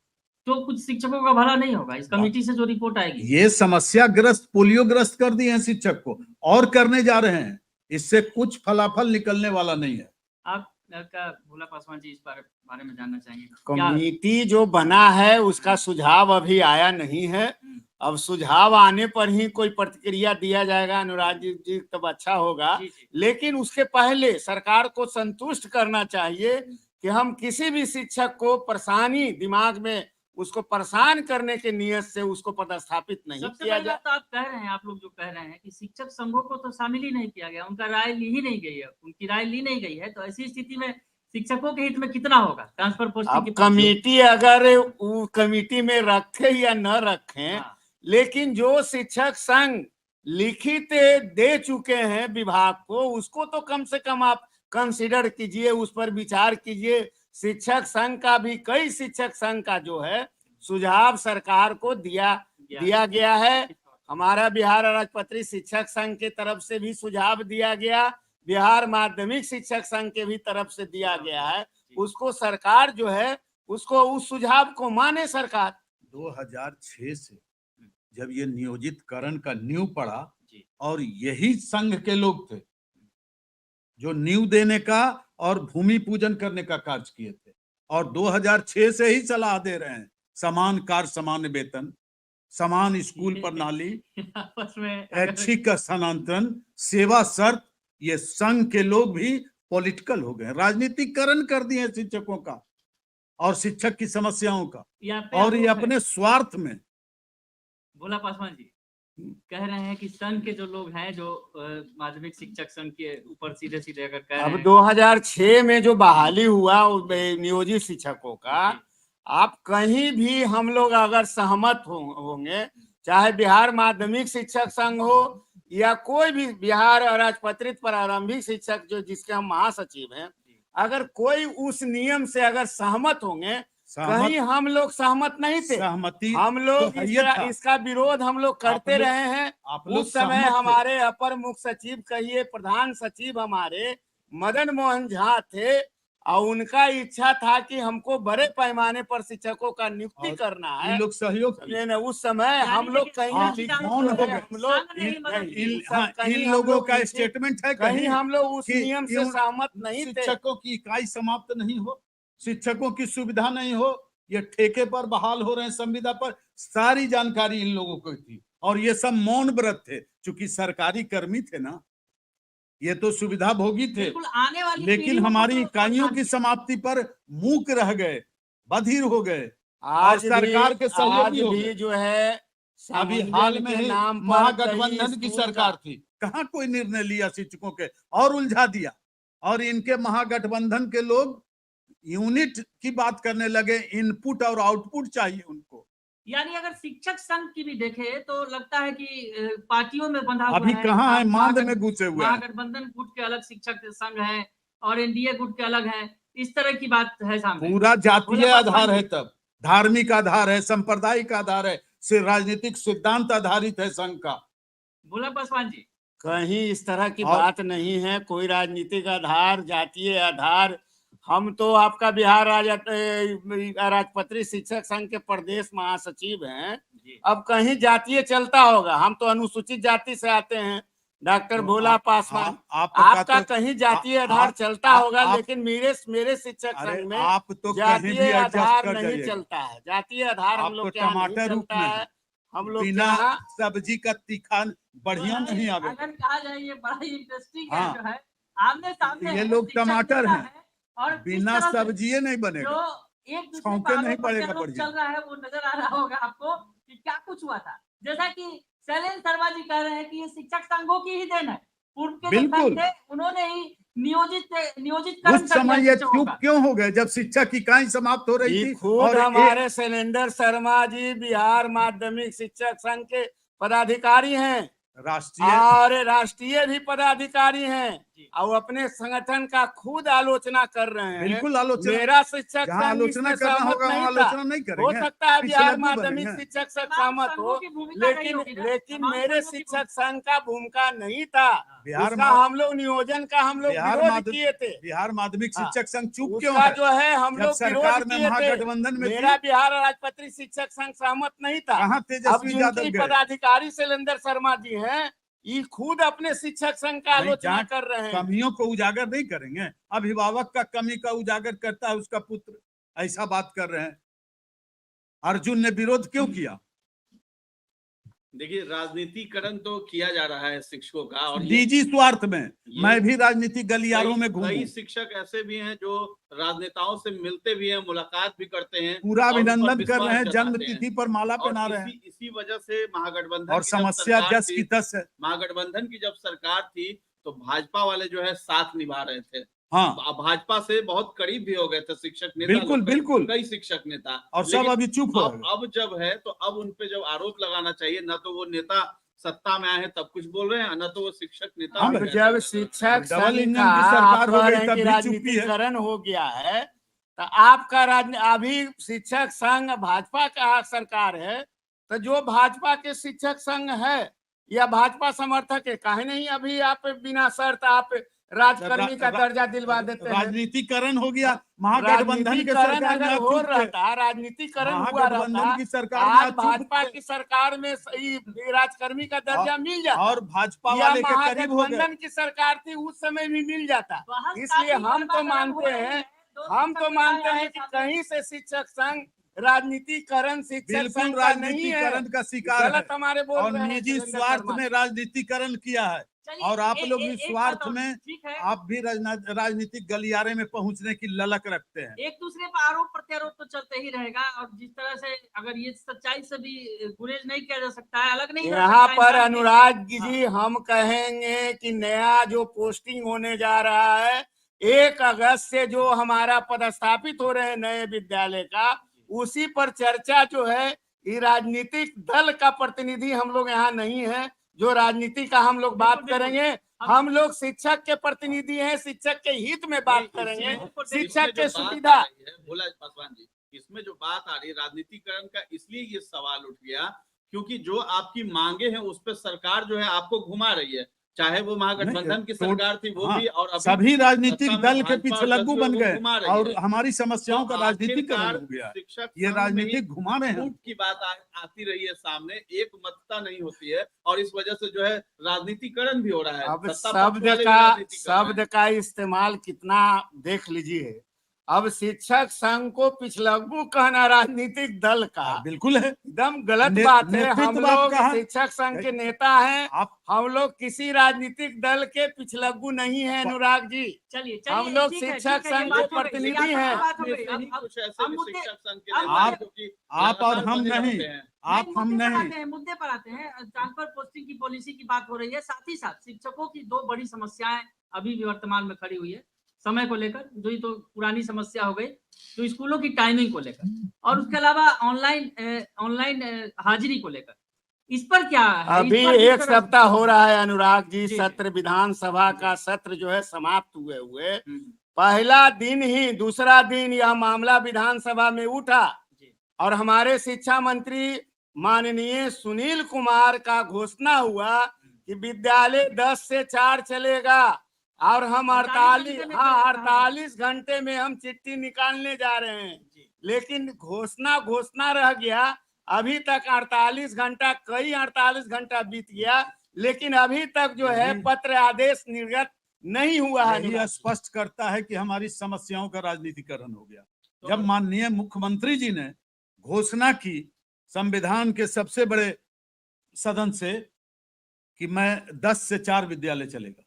Speaker 2: तो कुछ शिक्षकों का भला नहीं होगा इस कमेटी से जो रिपोर्ट आएगी।
Speaker 1: ये समस्याग्रस्त, पोलियोग्रस्त कर दिए हैं शिक्षक को और करने जा रहे हैं। इससे कुछ फलाफल निकलने वाला नहीं है।
Speaker 2: आप का भोला पासवान जी इस बारे में जानना चाहेंगे क्या?
Speaker 3: कमेटी जो बना है उसका सुझाव अभी आया नहीं है। अब सुझाव आने पर ही कोई प्रतिक्रिया दिया जाएगा। अनुराग जी तब अच्छा होगा,
Speaker 2: जी, जी।
Speaker 3: लेकिन उसके पहले सरकार को संतुष्ट करना चाहिए कि हम किसी भी शिक्षक को परेशानी दिमाग में उसको परेशान करने के नियत से उसको पदस्थापित नहीं
Speaker 2: सबसे
Speaker 3: किया
Speaker 2: पहले
Speaker 3: जाए।
Speaker 2: तो आप कह रहे हैं, आप लोग जो कह रहे हैं कि शिक्षक संघों को तो शामिल ही नहीं किया गया, उनका राय ली ही नहीं गई है, उनकी राय ली नहीं गई है, तो ऐसी स्थिति में शिक्षकों के हित में कितना होगा ट्रांसफर पोस्टिंग
Speaker 3: अब
Speaker 2: की?
Speaker 3: कमेटी अगर वो कमेटी में रखे या न रखें,
Speaker 2: हाँ।
Speaker 3: लेकिन जो शिक्षक संघ लिखित दे चुके हैं विभाग को, उसको तो कम से कम आप कंसिडर कीजिए, उस पर विचार कीजिए। शिक्षक संघ का भी, कई शिक्षक संघ का जो है सुझाव सरकार को दिया गया है। हमारा बिहार अराजपत्रित शिक्षक संघ के तरफ से भी सुझाव दिया गया, बिहार माध्यमिक शिक्षक संघ के भी तरफ से दिया गया है। उसको सरकार जो है उसको उस सुझाव को माने सरकार।
Speaker 1: 2006 से जब ये नियोजितकरण का नींव पड़ा
Speaker 2: जी।
Speaker 1: और यही संघ के लोग थे जो नींव देने का और भूमि पूजन करने का कार्य किए थे, और 2006 से ही सलाह दे रहे हैं समान कार्य समान वेतन, समान स्कूल प्रणाली,
Speaker 2: आपस में
Speaker 1: ऐच्छिक स्थानांतरण, सेवा शर्त। ये संघ के लोग भी पॉलिटिकल हो गए, राजनीतिकरण कर दिए शिक्षकों का और शिक्षक की समस्याओं का, और ये अपने स्वार्थ में।
Speaker 2: भोला पासवान जी कह रहे हैं कि संघ के जो लोग हैं, जो माध्यमिक शिक्षक संघ के ऊपर सीधे सीधे अगर कह रहे
Speaker 3: अब
Speaker 2: हैं,
Speaker 3: 2006 में जो बहाली हुआ नियोजित शिक्षकों का, आप कहीं भी हम लोग अगर सहमत होंगे, चाहे बिहार माध्यमिक शिक्षक संघ हो या कोई भी बिहार अराजपत्रित प्रारंभिक शिक्षक जो जिसके हम महासचिव हैं, अगर कोई उस नियम से अगर सहमत होंगे, कहीं हम लोग सहमत नहीं थे।
Speaker 1: सहमति
Speaker 3: हम लोग
Speaker 1: तो था।
Speaker 3: इसका विरोध हम लोग करते रहे हैं। उस समय हमारे अपर मुख्य सचिव कहिए, प्रधान सचिव हमारे मदन मोहन झा थे, और उनका इच्छा था कि हमको बड़े पैमाने पर शिक्षकों का नियुक्ति करना है।
Speaker 1: लोग सहयोग किए।
Speaker 3: उस समय हम लोग कहीं
Speaker 1: इन लोगों का स्टेटमेंट है,
Speaker 3: कहीं हम लोग उस नियम से सहमत नहीं थे।
Speaker 1: शिक्षकों की इकाई समाप्त नहीं हो, शिक्षकों की सुविधा नहीं हो, ये ठेके पर बहाल हो रहे हैं संविदा पर, सारी जानकारी इन लोगों को थी। और ये सब मौन व्रत थे, चूंकि सरकारी कर्मी थे ना, ये तो सुविधा भोगी थे,
Speaker 2: आने वाली
Speaker 1: लेकिन हमारी इकाइयों की समाप्ति पर मूक रह गए, बधिर हो गए। और सरकार के सहयोगी हो गए।
Speaker 3: जो है
Speaker 1: अभी हाल में ही महागठबंधन की सरकार थी, कहाँ कोई निर्णय लिया शिक्षकों के, और उलझा दिया। और इनके महागठबंधन के लोग यूनिट की बात करने लगे, इनपुट और आउटपुट चाहिए उनको।
Speaker 2: यानी अगर शिक्षक संघ की भी देखे तो लगता है कि पार्टियों में बंधा हुआ
Speaker 1: अभी
Speaker 2: है।
Speaker 1: कहाँ है, मांद में घुसे हुए हैं।
Speaker 2: महागठबंधन गुट के अलग शिक्षक संघ हैं और एनडीए गुट के अलग हैं, इस तरह की बात है सामने।
Speaker 1: पूरा जातीय आधार है, तब धार्मिक आधार है, सांप्रदायिक आधार है, से राजनीतिक सिद्धांत आधारित है संघ का।
Speaker 2: भोला पासवान जी
Speaker 3: कहीं इस तरह की बात नहीं है, कोई राजनीतिक आधार, जातीय आधार। हम तो आपका बिहार राजपत्रित शिक्षक संघ के प्रदेश महासचिव हैं। अब कहीं जातीय चलता होगा, हम तो अनुसूचित जाति से आते हैं। डॉक्टर भोला पासवान, आपका कहीं जातीय आधार चलता होगा, लेकिन मेरे शिक्षक संघ में
Speaker 1: आप तो
Speaker 3: जातीय आधार नहीं चलता है। जातीय आधार हम लोग क्या नहीं चलता है। हम लोग
Speaker 1: बिना सब्जी का तीखा बढ़िया नहीं आवे।
Speaker 2: अगर कहा जाए ये बड़ा इंटरेस्टिंग है, जो है आमने सामने
Speaker 1: ये लोग टमाटर हैं,
Speaker 2: और
Speaker 1: बिना सब्जी नहीं बनेगा,
Speaker 2: जो एक दूसरे
Speaker 1: नहीं पड़ेगा
Speaker 2: चल रहा है, वो नजर आ रहा होगा आपको कि क्या कुछ हुआ था। जैसा कि शैलेंद्र शर्मा जी कह रहे हैं कि ये शिक्षक संघों की ही देन है, पूर्व के
Speaker 1: बिल्कुल
Speaker 2: थे उन्होंने ही नियोजित
Speaker 1: उस समय ये चुप क्यों हो गए जब शिक्षा की इकाई समाप्त हो रही थी।
Speaker 3: खुद हमारे शैलेंद्र शर्मा जी बिहार माध्यमिक शिक्षक संघ के पदाधिकारी हैं, राष्ट्रीय भी पदाधिकारी हैं।
Speaker 2: जी।
Speaker 3: और वो अपने संगठन का खुद आलोचना कर रहे हैं।
Speaker 1: बिल्कुल आलोचना,
Speaker 3: मेरा शिक्षक
Speaker 1: जहाँ
Speaker 3: संघ
Speaker 1: आलोचना
Speaker 3: इसमें
Speaker 1: करना
Speaker 3: सहमत
Speaker 1: होगा वहाँ
Speaker 3: नहीं था।
Speaker 1: आलोचना नहीं
Speaker 3: हो
Speaker 1: करेंगे,
Speaker 3: सकता है बिहार
Speaker 1: पिछलग्गू
Speaker 3: माध्यमिक
Speaker 1: बनेंगे।
Speaker 3: शिक्षक संघ
Speaker 2: तमाम
Speaker 3: सहमत हो,
Speaker 2: संघों की भूमिका रही
Speaker 3: लेकिन
Speaker 2: होगी ना,
Speaker 3: लेकिन
Speaker 2: तमाम
Speaker 3: मेरे
Speaker 2: संघों की
Speaker 3: शिक्षक संघ का भूमिका नहीं था।
Speaker 1: बिहार
Speaker 3: उसका हम लोग नियोजन का हम लोग विरोध किए थे।
Speaker 1: बिहार माध्यमिक
Speaker 3: हाँ,
Speaker 1: शिक्षक संघ चुप क्यों
Speaker 3: उसका
Speaker 1: है?
Speaker 3: जो है हम
Speaker 1: जब
Speaker 3: लोग
Speaker 1: सरकार
Speaker 3: विरोध
Speaker 1: में
Speaker 3: किए थे।
Speaker 1: महागठबंधन में
Speaker 3: मेरा
Speaker 1: थी,
Speaker 3: बिहार राजपत्रित शिक्षक संघ सहमत नहीं था।
Speaker 1: कहाँ
Speaker 3: अब
Speaker 1: तेजस्वी यादव
Speaker 3: जिनकी
Speaker 1: गए?
Speaker 3: पदाधिकारी शैलेंद्र शर्मा जी हैं, ये खुद अपने शिक्षक संघ का
Speaker 1: नहीं,
Speaker 3: आलोचना
Speaker 1: जहाँ
Speaker 3: कर रहे हैं।
Speaker 1: कमियों को उजागर नहीं करेंगे। अभिभावक का कमी का उजागर करता है उसका पुत्र, ऐसा बात कर रहे हैं। अर्जुन ने विरोध क्यों किया?
Speaker 4: देखिए, राजनीतिकरण तो किया जा रहा है शिक्षकों का, और ये
Speaker 1: निजी स्वार्थ में। मैं भी राजनीतिक गलियारों में
Speaker 4: कई
Speaker 1: घूमूं,
Speaker 4: शिक्षक ऐसे भी हैं जो राजनेताओं से मिलते भी हैं, मुलाकात भी करते हैं,
Speaker 1: पूरा
Speaker 4: और उन पर
Speaker 1: अभिनंदन कर रहे हैं,
Speaker 4: विश्वास
Speaker 1: जन्म
Speaker 4: जताते हैं।
Speaker 1: तिथि पर माला
Speaker 4: और
Speaker 1: पहना रहे हैं।
Speaker 4: इसी वजह से महागठबंधन
Speaker 1: और
Speaker 4: की जब
Speaker 1: समस्या
Speaker 4: सरकार
Speaker 1: 10
Speaker 4: थी,
Speaker 1: की 10 है।
Speaker 4: महागठबंधन की जब सरकार थी तो भाजपा वाले जो है साथ निभा रहे थे।
Speaker 1: हाँ,
Speaker 4: भाजपा से बहुत करीब भी हो गए थे शिक्षक नेता
Speaker 1: बिल्कुल
Speaker 4: लोग,
Speaker 1: बिल्कुल।
Speaker 4: कई शिक्षक नेता,
Speaker 1: और सब
Speaker 4: लेकिन
Speaker 1: अभी चुप हो गए।
Speaker 4: अब जब है तो अब उनपे जब आरोप लगाना चाहिए, न तो वो नेता सत्ता में आए हैं तब कुछ बोल रहे हैं, न तो वो शिक्षक नेता
Speaker 1: हाँ,
Speaker 4: भी
Speaker 3: अब
Speaker 4: हैं।
Speaker 3: जब शिक्षक
Speaker 1: डबल
Speaker 3: संघ
Speaker 1: इंजन
Speaker 3: का
Speaker 1: की सरकार
Speaker 3: आप
Speaker 1: हो
Speaker 3: कह
Speaker 1: गई
Speaker 3: रहे हैं
Speaker 1: तब
Speaker 3: कि
Speaker 1: भी चुप्पी है।
Speaker 3: राजनीतिकरण हो गया है, तो आपका अभी शिक्षक संघ भाजपा का सरकार है, तो जो भाजपा के शिक्षक संघ है या भाजपा समर्थक है, काहे नहीं अभी आप बिना शर्त आप राजकर्मी का दर्जा दिलवा देते हैं?
Speaker 1: राजनीतिकरण हो गया। महागठबंधन के
Speaker 3: राजनीतिकरण
Speaker 1: सरकार में
Speaker 3: अगर
Speaker 1: आप
Speaker 3: हो
Speaker 1: चुप थे।
Speaker 3: रहता, राजनीतिकरण हुआ
Speaker 1: महागठबंधन
Speaker 3: रहता,
Speaker 1: की सरकार में
Speaker 3: आज
Speaker 1: आप चुप
Speaker 3: भाजपा
Speaker 1: थे।
Speaker 3: की सरकार में सही राजकर्मी का दर्जा मिल जाता,
Speaker 1: और भाजपा
Speaker 3: या
Speaker 1: वाले के करीब हो गए।
Speaker 3: महागठबंधन की सरकार थी उस समय भी मिल जाता।
Speaker 2: बहस
Speaker 3: इसलिए
Speaker 2: काफी
Speaker 3: हम तो
Speaker 2: गर्मा गर्म हो
Speaker 3: मानते
Speaker 2: रही
Speaker 3: हैं,
Speaker 2: है। दो
Speaker 3: हम तो
Speaker 2: शिक्षक
Speaker 3: मानते
Speaker 2: नेता
Speaker 3: हैं कि
Speaker 2: सामने-
Speaker 3: कहीं से शिक्षक संघ राजनीतिकरण शिक्षक
Speaker 1: बिल्कुल
Speaker 3: संघ का नहीं है।
Speaker 1: राजनीतिकरण का शिकार है
Speaker 3: गलत हमारे बोल
Speaker 1: और
Speaker 3: रहे हैं
Speaker 1: निजी
Speaker 3: सुरेंद्र
Speaker 1: स्वार्थ
Speaker 3: शर्मा।
Speaker 1: में राजनीतिकरण किया है।
Speaker 2: चलिए,
Speaker 1: और आप लोग भी
Speaker 2: एक
Speaker 1: स्वार्थ
Speaker 2: बात और,
Speaker 1: में
Speaker 2: ठीक है,
Speaker 1: आप भी राजनीतिक गलियारे में पहुंचने की ललक रखते हैं।
Speaker 2: एक दूसरे पर आरोप प्रत्यारोप तो चलते ही रहेगा, और जिस तरह से अगर ये सच्चाई से भी गुरेज नहीं किया जा सकता है, अलग नहीं रह
Speaker 3: यहाँ
Speaker 2: सकता
Speaker 3: पर
Speaker 2: इंसान की-
Speaker 3: अनुराग जी हम कहेंगे कि नया जो पोस्टिंग होने जा रहा है 1 अगस्त से, जो हमारा पदस्थापित हो रहे हैं नए विद्यालय का, उसी पर चर्चा जो है, ये राजनीतिक दल का प्रतिनिधि हम लोग यहाँ नहीं है जो राजनीति का हम लोग बात
Speaker 2: बिल्कुल,
Speaker 3: करेंगे। हम लोग शिक्षक के प्रतिनिधि हैं, शिक्षक के हित में बात करेंगे, शिक्षक के सुविधा।
Speaker 4: बोला पासवान जी, इसमें जो बात आ रही है राजनीतिकरण का, इसलिए ये सवाल उठ गया क्योंकि जो आपकी मांगे हैं उस पर सरकार जो है आपको घुमा रही है, चाहे वो महागठबंधन की सरकार थी वो भी, और अभी
Speaker 1: सभी राजनीतिक
Speaker 4: सत्ता में
Speaker 1: दल के
Speaker 4: भाजपा
Speaker 1: पिछलग्गू बन
Speaker 4: वो
Speaker 1: गए
Speaker 4: घुमा रही
Speaker 1: और
Speaker 4: है।
Speaker 1: हमारी समस्याओं का
Speaker 4: तो
Speaker 1: राजनीतिकरण
Speaker 4: आखिरकार
Speaker 1: हो गया।
Speaker 4: शिक्षक
Speaker 1: ये
Speaker 4: संघ में ही
Speaker 1: राजनीतिक घुमा रहे हैं।
Speaker 4: फूट की बात आती रही है सामने, एक मतता नहीं होती है, और इस वजह से जो है राजनीतिकरण भी हो रहा है।
Speaker 3: अब
Speaker 4: सत्ता पक्ष
Speaker 3: शब्द
Speaker 4: वाले भी
Speaker 3: का
Speaker 4: राजनीति कर रहे हैं।
Speaker 3: शब्द का इस्तेमाल कितना देख लीजिए। अब शिक्षक संघ को पिछलग्गू कहना राजनीतिक दल का
Speaker 1: बिल्कुल है,
Speaker 3: एकदम गलत बात है। हम
Speaker 1: नेतृत्व आप
Speaker 3: लोग
Speaker 1: कहा-
Speaker 3: शिक्षक संघ के नेता हैं,
Speaker 1: आप
Speaker 3: हम लोग किसी राजनीतिक दल के पिछलग्गू नहीं है अनुराग जी।
Speaker 2: चलिए
Speaker 3: हम लोग
Speaker 2: ठीक है,
Speaker 3: शिक्षक
Speaker 2: ठीक है, ये
Speaker 3: संघ
Speaker 2: बात
Speaker 3: के
Speaker 2: हो गई,
Speaker 3: प्रतिनिधि
Speaker 2: ये
Speaker 3: हैं।
Speaker 2: बात हो
Speaker 4: में
Speaker 2: गई।
Speaker 4: से ही
Speaker 2: अब
Speaker 4: कुछ ऐसे भी
Speaker 2: मुद्दे-
Speaker 4: शिक्षक संघ के
Speaker 2: अब
Speaker 4: नेता हैं
Speaker 1: आप-
Speaker 4: जो कि
Speaker 1: आप और
Speaker 4: लगातार
Speaker 1: हम
Speaker 4: बने
Speaker 1: नहीं,
Speaker 4: रहते हैं।
Speaker 1: आप हम
Speaker 2: मुद्दे पर
Speaker 1: नहीं।
Speaker 2: आते हैं, मुद्दे पर आते हैं। ट्रांसफर पोस्टिंग की पॉलिसी की बात हो रही है, साथ ही साथ शिक्षकों की 2 बड़ी समस्याएं अभी भी वर्तमान में खड़ी हुई है। समय को लेकर, जो ये तो पुरानी समस्या हो गई, तो स्कूलों की टाइमिंग को लेकर, और उसके अलावा ऑनलाइन हाजिरी को लेकर, इस पर क्या है?
Speaker 3: अभी
Speaker 2: इस पर किस
Speaker 3: 1
Speaker 2: तरह-
Speaker 3: सप्ताह हो रहा है अनुराग जी,
Speaker 2: जी।
Speaker 3: सत्र विधानसभा का सत्र जो है समाप्त हुए पहला दिन ही दूसरा दिन यह मामला विधानसभा में उठा,
Speaker 2: जी।
Speaker 3: और हमारे शिक्षा मंत्री माननीय सुनील कुमार का घोषणा हुआ कि विद्यालय 10 से 4 चलेगा, और हम 48 घंटे में हम चिट्ठी निकालने जा रहे हैं। लेकिन घोषणा रह गया। अभी तक 48 घंटा, कई 48 घंटा बीत गया, लेकिन अभी तक जो है पत्र आदेश निर्गत नहीं हुआ है।
Speaker 1: यही स्पष्ट करता है कि हमारी समस्याओं का राजनीतिकरण हो गया। जब माननीय मुख्यमंत्री जी ने घोषणा की संविधान के सबसे बड़े सदन से कि मैं 10 से 4 विद्यालय चलेगा,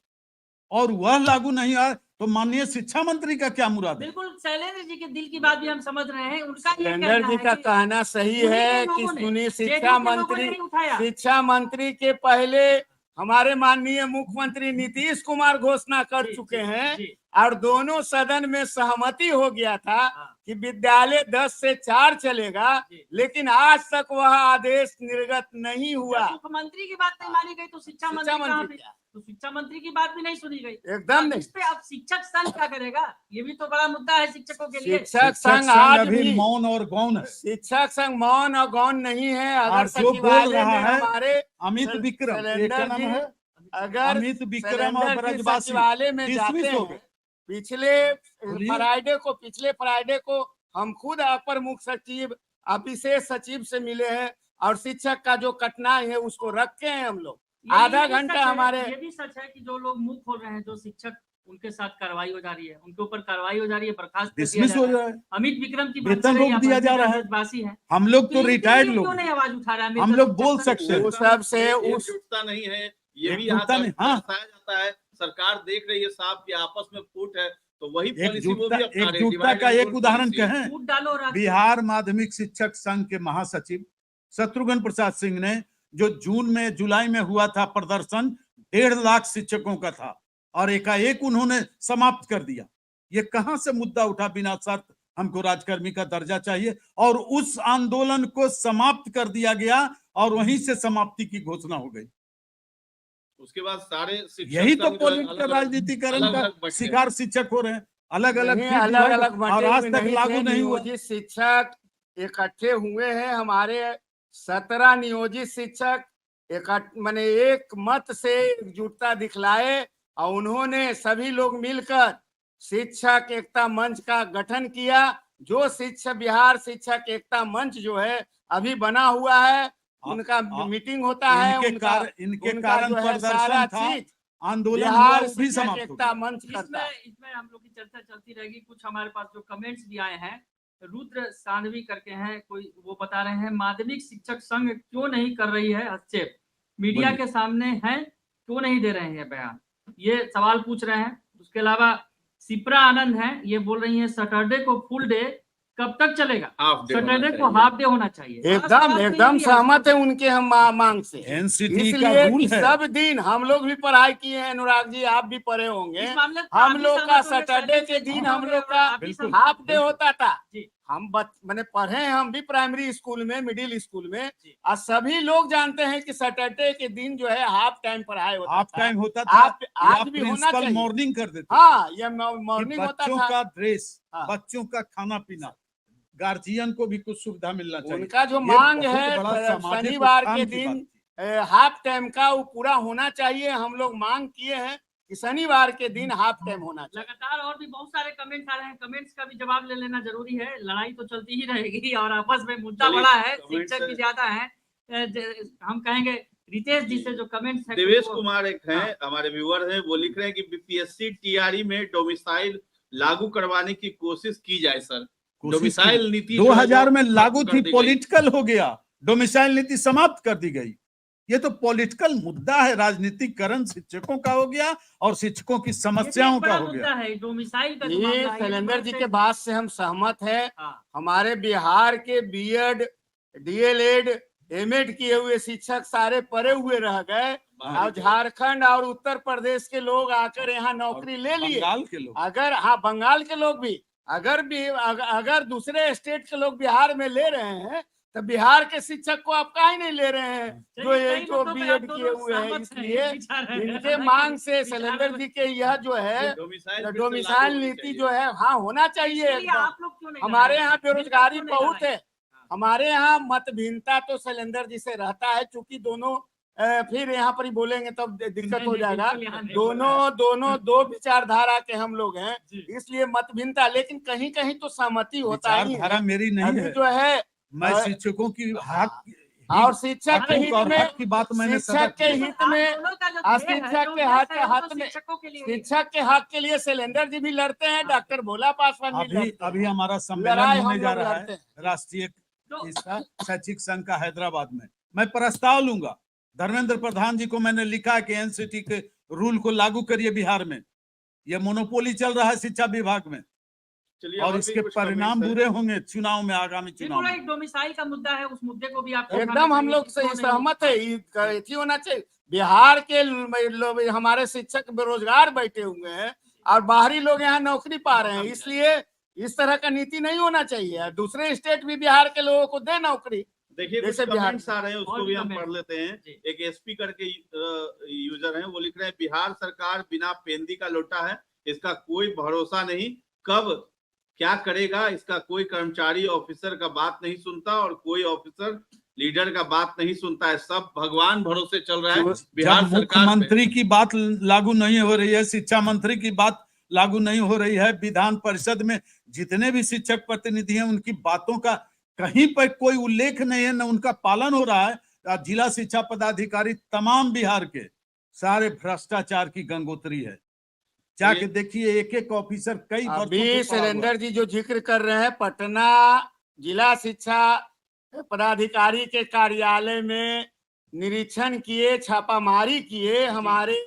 Speaker 1: और वह लागू नहीं आया, तो माननीय शिक्षा मंत्री का क्या मुराद है?
Speaker 2: बिल्कुल, शैलेंद्र जी के दिल की बात भी हम समझ रहे हैं। उनका ये
Speaker 3: शैलेंद्र जी का कहना सही है कि सुनी शिक्षा मंत्री के पहले हमारे माननीय मुख्यमंत्री नीतीश कुमार घोषणा कर चुके हैं, और दोनों सदन में सहमति हो गया था कि विद्यालय 10 से 4 चलेगा, लेकिन आज तक वह आदेश निर्गत नहीं हुआ।
Speaker 2: मुख्यमंत्री की बात नहीं मानी गई तो शिक्षा मंत्री तो शिक्षा मंत्री की बात भी नहीं सुनी गई।
Speaker 3: एकदम
Speaker 2: अब
Speaker 3: नहीं।
Speaker 2: इस पे अब शिक्षक संघ क्या करेगा? ये भी तो बड़ा मुद्दा है शिक्षकों के लिए।
Speaker 3: शिक्षक संघ
Speaker 1: संघ
Speaker 3: आज
Speaker 1: अभी
Speaker 3: भी
Speaker 1: मौन और गौन है।
Speaker 3: शिक्षक संघ मौन और गौन नहीं है। अगर
Speaker 1: और जो बोल
Speaker 3: सचिवालय
Speaker 1: रहा
Speaker 3: में
Speaker 1: है
Speaker 3: हमारे
Speaker 1: अमित विक्रम, एक
Speaker 3: सिलेंडर
Speaker 1: क्या नाम
Speaker 3: जी,
Speaker 1: है,
Speaker 3: अगर
Speaker 1: अमित विक्रम और
Speaker 3: सिलेंडर जी
Speaker 1: ब्रजवासी
Speaker 3: सचिवालय में जाते
Speaker 1: डिसमिस हो
Speaker 3: हैं,
Speaker 1: गए।
Speaker 3: पिछले फ्राइडे को हम खुद अपर मुख्य सचिव और विशेष सचिव से मिले हैं और शिक्षक का जो कठिनाई है उसको रखे हैं हम लोग। आधा
Speaker 2: ये भी
Speaker 3: घंटा
Speaker 2: सच है,
Speaker 3: हमारे
Speaker 2: ये भी सच है कि जो लोग मुंह खोल रहे हैं, जो शिक्षक, उनके साथ कार्रवाई हो जा रही है, उनके ऊपर कार्रवाई हो जा रही है, बर्खास्त कर दिया
Speaker 1: डिसमिस
Speaker 2: जा
Speaker 1: हो
Speaker 2: रहा है।
Speaker 1: रहा है,
Speaker 2: अमित विक्रम की
Speaker 1: वेतन रोक दिया जा रहा है।
Speaker 2: ब्रजवासी है,
Speaker 1: हम लोग तो
Speaker 2: इनके
Speaker 1: रिटायर्ड
Speaker 2: लिए
Speaker 1: लोग
Speaker 2: क्यों नहीं आवाज उठा रहा है?
Speaker 1: हम लोग बोल
Speaker 2: शिक्षक
Speaker 1: सकते हैं।
Speaker 3: वो सब से उस
Speaker 4: एकजुटता नहीं है, ये भी यहाँ
Speaker 1: एकजुटता नहीं, हाँ।
Speaker 4: दर्शाया जाता है। सरकार देख रही है साहब कि आपस में फूट है, तो वही पॉलिसी वो
Speaker 1: एकजुटता
Speaker 4: भी अपना रही है।
Speaker 1: एकजुटता
Speaker 4: divide
Speaker 1: का
Speaker 4: and
Speaker 1: एक
Speaker 4: rule
Speaker 1: उदाहरण
Speaker 4: policy है।
Speaker 1: कहें,
Speaker 2: फूट डालो और आगे
Speaker 1: बिहार माध्यमिक शिक्षक संघ के महासचिव शत्रुघ्न प्रसाद सिंह ने जो जून में जुलाई में हुआ था प्रदर्शन, 1.5 लाख शिक्षकों का था और एकाएक उन्होंने समाप्त कर दिया। ये कहां से मुद्दा उठा बिना शर्त हमको राजकर्मी का दर्जा चाहिए, और उस आंदोलन को समाप्त कर दिया गया और वहीं से समाप्ति की घोषणा हो गई।
Speaker 4: उसके बाद सारे शिक्षक
Speaker 1: यही तो
Speaker 4: संघ जो है
Speaker 1: पॉलिटिकल
Speaker 4: अलग-अलग-
Speaker 1: राजनीतिकरण का
Speaker 4: अलग-अलग बट गए।
Speaker 1: शिकार शिक्षक हो रहे हैं, अलग अलग
Speaker 3: नहीं, अलग-अलग
Speaker 1: और
Speaker 3: बटे
Speaker 1: आज
Speaker 3: हुए
Speaker 1: तक
Speaker 3: नहीं
Speaker 1: लागू
Speaker 3: थे।
Speaker 1: नहीं हुआ।
Speaker 3: नियोजित शिक्षक इकट्ठे हुए हैं, हमारे 17 नियोजित शिक्षक माने एक मत से एकजुटता दिखलाए और उन्होंने सभी लोग मिलकर शिक्षक एकता मंच का गठन किया। जो बिहार शिक्षक एकता मंच जो है अभी बना हुआ है, उनका मीटिंग होता है,
Speaker 1: इनके
Speaker 3: उनका
Speaker 1: कारण
Speaker 3: जो है सारा
Speaker 1: प्रदर्शन था,
Speaker 3: चीज
Speaker 1: आंदोलन हुआ,
Speaker 3: बिहार
Speaker 1: वो भी
Speaker 3: शिक्षक
Speaker 1: समाप्त हो
Speaker 3: एकता
Speaker 1: गया।
Speaker 3: मंच करता है।
Speaker 2: इसमें हम लोग की चर्चा चलती रहेगी। कुछ हमारे पास जो कमेंट्स भी आए हैं, रुद्र सानवी करके हैं कोई, वो बता रहे हैं माध्यमिक शिक्षक संघ क्यों नहीं कर रही है हस्तक्षेप, मीडिया
Speaker 1: बोलिए।
Speaker 2: के सामने है, क्यों नहीं दे रहे हैं बयान, ये सवाल पूछ रहे हैं। उसके अलावा सिप्रा आनंद है, ये बोल रही है सैटरडे को फुल डे कब तक चलेगा?
Speaker 4: हाफ डे होना
Speaker 2: सैटरडे को
Speaker 4: चाहिए।
Speaker 2: हाफ डे होना चाहिए। बड़ा
Speaker 3: एकदम
Speaker 2: सवाल तो ये
Speaker 3: एकदम
Speaker 2: भी है।
Speaker 3: सहमत है उनके हम मांग से।
Speaker 1: एनसीटी का
Speaker 3: इसलिए
Speaker 1: रूल
Speaker 3: कि
Speaker 1: है।
Speaker 3: सब दिन हम लोग भी पढ़ाई किए हैं, अनुराग जी आप भी पढ़े होंगे।
Speaker 2: इस मामले में
Speaker 3: हम
Speaker 2: आप भी
Speaker 3: लोग
Speaker 2: सहमत
Speaker 3: का
Speaker 2: होंगे,
Speaker 3: सैटरडे के
Speaker 2: सैटरडे
Speaker 3: दिन
Speaker 2: को
Speaker 3: हम लोग का
Speaker 2: आप भी
Speaker 1: बिल्कुल।
Speaker 2: सहमत
Speaker 3: हाफ डे होता था।
Speaker 2: जी।
Speaker 3: हम मैंने पढ़े हैं, हम भी प्राइमरी स्कूल में, मिडिल स्कूल में,
Speaker 2: जी।
Speaker 3: और सभी लोग जानते हैं कि सैटरडे के दिन जो है हाफ टाइम पढ़ाई होता
Speaker 1: हाफ
Speaker 3: था।
Speaker 1: टाइम होता था,
Speaker 3: आज भी होना चाहिए।
Speaker 1: मॉर्निंग कर देते थे
Speaker 3: हाँ, ये
Speaker 1: कि
Speaker 3: मॉर्निंग होता
Speaker 1: बच्चों
Speaker 3: था।
Speaker 1: का ड्रेस,
Speaker 3: हाँ।
Speaker 1: बच्चों का खाना पीना, गार्जियन को भी कुछ सुविधा मिलना चाहिए।
Speaker 3: उनका जो
Speaker 1: ये
Speaker 3: मांग
Speaker 1: बहुत
Speaker 3: है
Speaker 1: बड़ा सामाजिक
Speaker 3: शनिवार
Speaker 1: उत्थान
Speaker 3: के
Speaker 1: की
Speaker 3: दिन
Speaker 1: बात थी।
Speaker 3: हाफ टाइम का वो पूरा होना चाहिए। हम लोग मांग किए हैं कि शनिवार के दिन हाफ टाइम होना चाहिए।
Speaker 2: लगातार और भी बहुत सारे कमेंट्स आ रहे हैं, कमेंट्स का भी जवाब ले लेना जरूरी है। लड़ाई तो चलती ही रहेगी और आपस में मुद्दा
Speaker 4: चलिए,
Speaker 2: बड़ा है,
Speaker 4: कमेंट्स
Speaker 2: शिक्षक भी ज्यादा है। हम कहेंगे रितेश जी से जो कमेंट्स है,
Speaker 4: देवेश
Speaker 2: वो-
Speaker 4: कुमार एक हैं, हमारे व्यूअर हैं, वो लिख रहे हैं कि बीपीएससी टीआरई में डोमिसाइल लागू करवाने की कोशिश की जाए सर। डोमिसाइल नीति जो है
Speaker 1: 2000 में
Speaker 4: जो
Speaker 1: लागू
Speaker 4: खत्म
Speaker 1: थी,
Speaker 4: कर दी गई।
Speaker 1: पॉलिटिकल हो गया, डोमिसाइल नीति समाप्त कर दी गई। ये तो पॉलिटिकल मुद्दा है, राजनीतिकरण शिक्षकों का हो गया और शिक्षकों की
Speaker 2: ये भी
Speaker 1: समस्याओं
Speaker 2: एक
Speaker 1: का
Speaker 2: बड़ा
Speaker 1: हो
Speaker 2: मुद्दा
Speaker 1: गया।
Speaker 2: है, डोमिसाइल का जो
Speaker 3: ये
Speaker 2: मामला है,
Speaker 3: शैलेंद्र जी
Speaker 2: से-
Speaker 3: के बात से हम सहमत है।
Speaker 2: हाँ,
Speaker 3: हमारे बिहार के बीएड, डीएलएड, एमएड किए हुए शिक्षक सारे पढ़े हुए रह गए और झारखंड और उत्तर प्रदेश के लोग आकर यहाँ नौकरी ले लिए।
Speaker 1: बंगाल के लोग,
Speaker 3: अगर हाँ, बंगाल के लोग भी अगर दूसरे स्टेट के लोग बिहार में ले रहे हैं तो बिहार के शिक्षक को आप काहे नहीं ले रहे हैं जो
Speaker 2: चलिए,
Speaker 3: ये
Speaker 2: कई
Speaker 3: जो
Speaker 2: मुद्दों पे आप
Speaker 3: बीएड
Speaker 2: दोनों
Speaker 3: किए हुए हैं।
Speaker 2: सहमत हैं,
Speaker 3: इसलिए
Speaker 2: विचार है।
Speaker 3: इनके
Speaker 2: हालांकि
Speaker 3: मांग से
Speaker 2: विचार
Speaker 3: शैलेंद्र
Speaker 2: में-
Speaker 3: जी के यह जो है
Speaker 4: डोमिसाइल फिर से
Speaker 3: डोमिसाइल
Speaker 4: लागू होनी
Speaker 3: नीति
Speaker 4: चाहिए।
Speaker 3: जो है हाँ होना चाहिए
Speaker 2: इसलिए
Speaker 3: एकदम।
Speaker 2: आप लोग क्यों नहीं
Speaker 3: हमारे
Speaker 2: लड़ाई?
Speaker 3: यहाँ बेरोजगारी
Speaker 2: क्यों नहीं
Speaker 3: बहुत
Speaker 2: लड़ाई?
Speaker 3: है। हमारे यहाँ मत भिन्नता तो शैलेंद्र जी से रहता है, चूंकि दोनों फिर यहाँ पर ही बोलेंगे तब दिक्कत
Speaker 2: नहीं,
Speaker 3: हो
Speaker 2: नहीं,
Speaker 3: जाएगा।
Speaker 2: बिल्कुल यहाँ नहीं
Speaker 3: दोनों दो विचारधारा के हम लोग हैं,
Speaker 2: जी।
Speaker 3: इसलिए मत भिन्नता, लेकिन कहीं कहीं तो सहमति होता ही
Speaker 1: विचारधारा
Speaker 3: है।
Speaker 1: मेरी नहीं
Speaker 3: अभी
Speaker 1: है,
Speaker 3: जो है
Speaker 1: मैं
Speaker 3: अ,
Speaker 1: शिक्षकों की हक
Speaker 3: और शिक्षक के
Speaker 1: हकों
Speaker 3: हित
Speaker 1: का और
Speaker 3: में,
Speaker 1: हक की बात मैंने
Speaker 3: शिक्षक
Speaker 1: सदा
Speaker 3: के
Speaker 1: की।
Speaker 3: हित
Speaker 2: आप
Speaker 3: में,
Speaker 2: दोनों का जो
Speaker 3: आज
Speaker 2: ध्येय है,
Speaker 3: शिक्षक
Speaker 2: जो
Speaker 3: के
Speaker 2: उद्देश्य है, वो
Speaker 3: हाथ
Speaker 2: तो
Speaker 3: में,
Speaker 2: शिक्षकों के लिए ही है।
Speaker 3: शिक्षक के हक के लिए शैलेंद्र जी भी लड़ते हैं, डॉक्टर भोला पासवान भी
Speaker 1: अभी
Speaker 3: लड़ते
Speaker 1: अभी
Speaker 3: हैं।
Speaker 1: हमारा सम्मेलन
Speaker 3: लड़ाई
Speaker 1: होने
Speaker 3: हम
Speaker 1: जा
Speaker 3: लोग
Speaker 1: रहा
Speaker 3: लड़ते
Speaker 1: है
Speaker 3: हैं।
Speaker 1: राष्ट्रीय
Speaker 2: तो-
Speaker 1: इसका शैक्षिक संघ का हैदराबाद में। मैं प्रस्ताव लूंगा, धर्मेंद्र प्रधान जी को मैंने लिखा कि एनसीटी के रूल को लागू करिए बिहार में। यह मोनोपोली चल रहा है शिक्षा विभाग में
Speaker 4: चलिए,
Speaker 1: और
Speaker 4: भी
Speaker 1: इसके
Speaker 4: कुछ
Speaker 1: परिणाम
Speaker 4: comments हैं।
Speaker 1: बुरे होंगे चुनाव में, आगामी
Speaker 2: ये
Speaker 1: चुनाव
Speaker 2: पूरा
Speaker 1: में।
Speaker 2: एक डोमिसाइल का मुद्दा है, उस मुद्दे को भी आपको
Speaker 3: एकदम
Speaker 2: उठाना
Speaker 3: हम
Speaker 2: चाहिए
Speaker 3: लोग
Speaker 2: कि
Speaker 3: से
Speaker 2: क्यों नहीं-
Speaker 3: सहमत है। ये होना चाहिए। बिहार के हमारे शिक्षक बेरोजगार बैठे हुए हैं और बाहरी लोग यहाँ नौकरी पा रहे हैं, इसलिए इस तरह का नीति नहीं होना चाहिए। दूसरे स्टेट भी बिहार के लोगों को दे नौकरी।
Speaker 4: देखिए कुछ
Speaker 3: जैसे बिहार
Speaker 4: कमेंट्स आ रहे हैं, उसको
Speaker 2: और
Speaker 4: भी
Speaker 2: भी
Speaker 4: हम
Speaker 2: comment।
Speaker 4: पढ़ लेते हैं।
Speaker 2: जी।
Speaker 4: एक एसपी करके यूजर हैं, वो लिख रहे हैं बिहार सरकार बिना पेंदी का लोटा है, इसका कोई भरोसा नहीं, कब क्या करेगा इसका कोई कर्मचारी ऑफिसर का बात नहीं सुनता और कोई ऑफिसर लीडर का बात नहीं सुनता है, सब भगवान भरोसे चल रहा है बिहार
Speaker 1: जब
Speaker 4: सरकार पे।
Speaker 1: मुख्यमंत्री की बात लागू नहीं हो रही है, शिक्षा मंत्री की बात लागू नहीं हो रही है, विधान परिषद में जितने भी शिक्षक प्रतिनिधि हैं उनकी बातों का कहीं पर कोई उल्लेख नहीं है, न उनका पालन हो रहा है। जिला शिक्षा पदाधिकारी तमाम बिहार के सारे भ्रष्टाचार की गंगोत्री है। जाके देखिए एक एक ऑफिसर कई वर्षों
Speaker 3: अभी
Speaker 1: से पड़ा हुआ है।
Speaker 3: शैलेंद्र जी जो जिक्र कर रहे हैं, पटना जिला शिक्षा पदाधिकारी के कार्यालय में निरीक्षण किए, छापामारी किए हमारे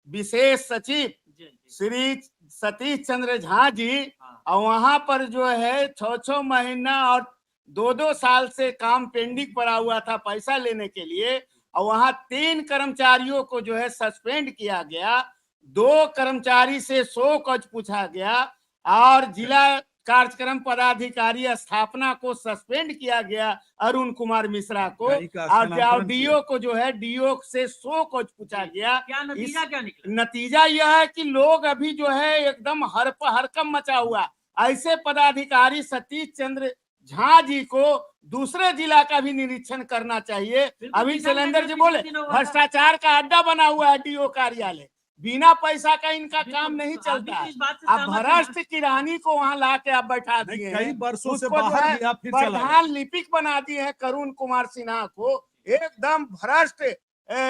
Speaker 3: विशेष सचिव
Speaker 2: जी जी।
Speaker 3: श्री सतीश चंद्र झा जी,
Speaker 2: हाँ।
Speaker 3: और वहां पर जो है 6 महीना और 2 साल से काम पेंडिंग पड़ा हुआ था पैसा लेने के लिए, और वहां 3 कर्मचारियों को जो है सस्पेंड किया गया, 2 कर्मचारी से 100 कज पूछा गया, और जिला कार्यक्रम पदाधिकारी स्थापना को सस्पेंड किया गया अरुण कुमार मिश्रा को,
Speaker 1: कई का
Speaker 3: और
Speaker 1: स्थानांतरण
Speaker 3: डीओ को जो है डीओ से 100 कज पूछा गया।
Speaker 2: क्या नतीजा क्या निकला?
Speaker 3: नतीजा यह है कि लोग अभी जो है एकदम हरकम मचा हुआ। ऐसे पदाधिकारी सतीश चंद्र झा जी को दूसरे जिला का भी निरीक्षण करना चाहिए।
Speaker 2: बिल्कुल,
Speaker 3: अभी
Speaker 2: किसान
Speaker 3: शैलेंद्र जी
Speaker 2: संगठन
Speaker 3: बोले
Speaker 2: पिछले दिनों हुआ था।
Speaker 3: भ्रष्टाचार का अड्डा बना हुआ है डीओ कार्यालय, बिना पैसा का इनका
Speaker 2: बिल्कुल,
Speaker 3: काम नहीं
Speaker 2: तो आप भी
Speaker 3: चलता
Speaker 2: तो
Speaker 3: है।
Speaker 2: इस बात से
Speaker 3: अब
Speaker 2: सहमत हैं ना?
Speaker 3: भ्रष्ट किरानी को वहां ला के आप बैठा
Speaker 1: नहीं,
Speaker 3: दिए
Speaker 1: कई
Speaker 3: हैं,
Speaker 1: वर्षों से
Speaker 3: उसको जो
Speaker 1: बाहर
Speaker 3: है
Speaker 1: गया फिर चला गया।
Speaker 3: प्रधान लिपिक बना दिए हैं करुण कुमार सिन्हा को, एकदम भ्रष्ट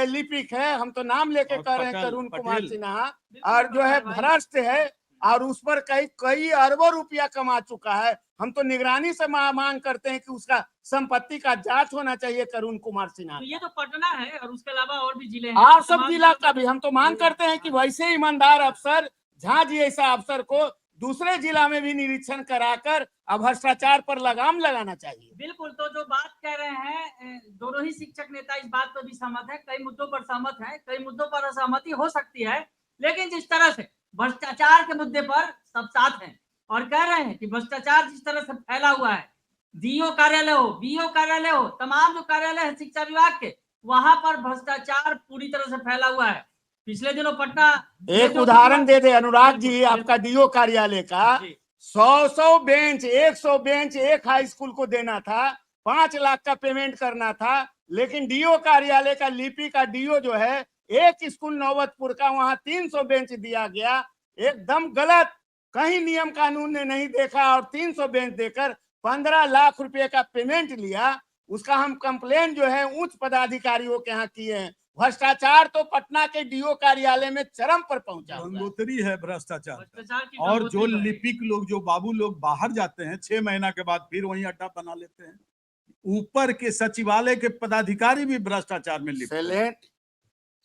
Speaker 3: लिपिक है, हम तो नाम लेके
Speaker 1: और
Speaker 3: कह रहे हैं
Speaker 1: पटेल-
Speaker 3: करुण कुमार
Speaker 1: पटेल।
Speaker 3: सिन्हा,
Speaker 2: बिल्कुल,
Speaker 3: और जो है
Speaker 2: कार्रवाई-
Speaker 3: भ्रष्ट है, और उस पर कई अरबों रुपया कमा चुका है। हम तो निगरानी से मांग करते हैं कि उसका संपत्ति का जांच होना चाहिए करुण कुमार सिन्हा
Speaker 2: तो ये
Speaker 3: का।
Speaker 2: तो पटना है और उसके अलावा और भी जिले हैं।
Speaker 3: और सब
Speaker 2: तमाम
Speaker 3: जिला
Speaker 2: जिलों
Speaker 3: का भी हम तो मांग करते हैं कि वैसे ईमानदार अफसर झा जी ऐसा अफसर को दूसरे जिला में भी निरीक्षण कराकर भ्रष्टाचार पर लगाम लगाना चाहिए।
Speaker 2: बिल्कुल, तो जो बात कह रहे हैं दोनों ही शिक्षक नेता इस बात पर भी सहमत है, कई मुद्दों पर सहमत है, कई मुद्दों पर असहमति हो सकती है, लेकिन जिस तरह से भ्रष्टाचार के मुद्दे पर सब साथ हैं और कह रहे हैं कि भ्रष्टाचार जिस तरह से फैला हुआ है, डीओ कार्यालय हो, बीओ कार्यालय हो, तमाम जो कार्यालय है शिक्षा विभाग के, वहां पर भ्रष्टाचार पूरी तरह से फैला हुआ है। पिछले दिनों पटना
Speaker 3: एक उदाहरण दे दे अनुराग जी,
Speaker 2: बिल्कुल,
Speaker 3: आपका डीओ कार्यालय का
Speaker 2: जी।
Speaker 3: 100 बेंच 100 बेंच एक हाई स्कूल को देना था, 5 लाख का पेमेंट करना था, लेकिन डीओ कार्यालय का लिपि का डीओ जो है एक स्कूल नौबतपुर का, वहां 300 बेंच दिया गया, एकदम गलत, कहीं नियम कानून ने नहीं देखा और 300 बेंच देकर 15 लाख रुपए का पेमेंट लिया। उसका हम कंप्लेन जो है उच्च पदाधिकारियों के यहाँ किए हैं। भ्रष्टाचार तो पटना के डीओ कार्यालय में चरम पर पहुंचा हुआ है।
Speaker 1: गंगोत्री है भ्रष्टाचार का।
Speaker 2: भ्रष्टाचार की
Speaker 1: और जो
Speaker 2: गंगोत्री तो है।
Speaker 1: लिपिक लोग, जो बाबू लोग बाहर जाते हैं 6 महीना के बाद फिर वहीं अड्डा बना लेते हैं। ऊपर के सचिवालय के पदाधिकारी भी भ्रष्टाचार में लिप्त हैं।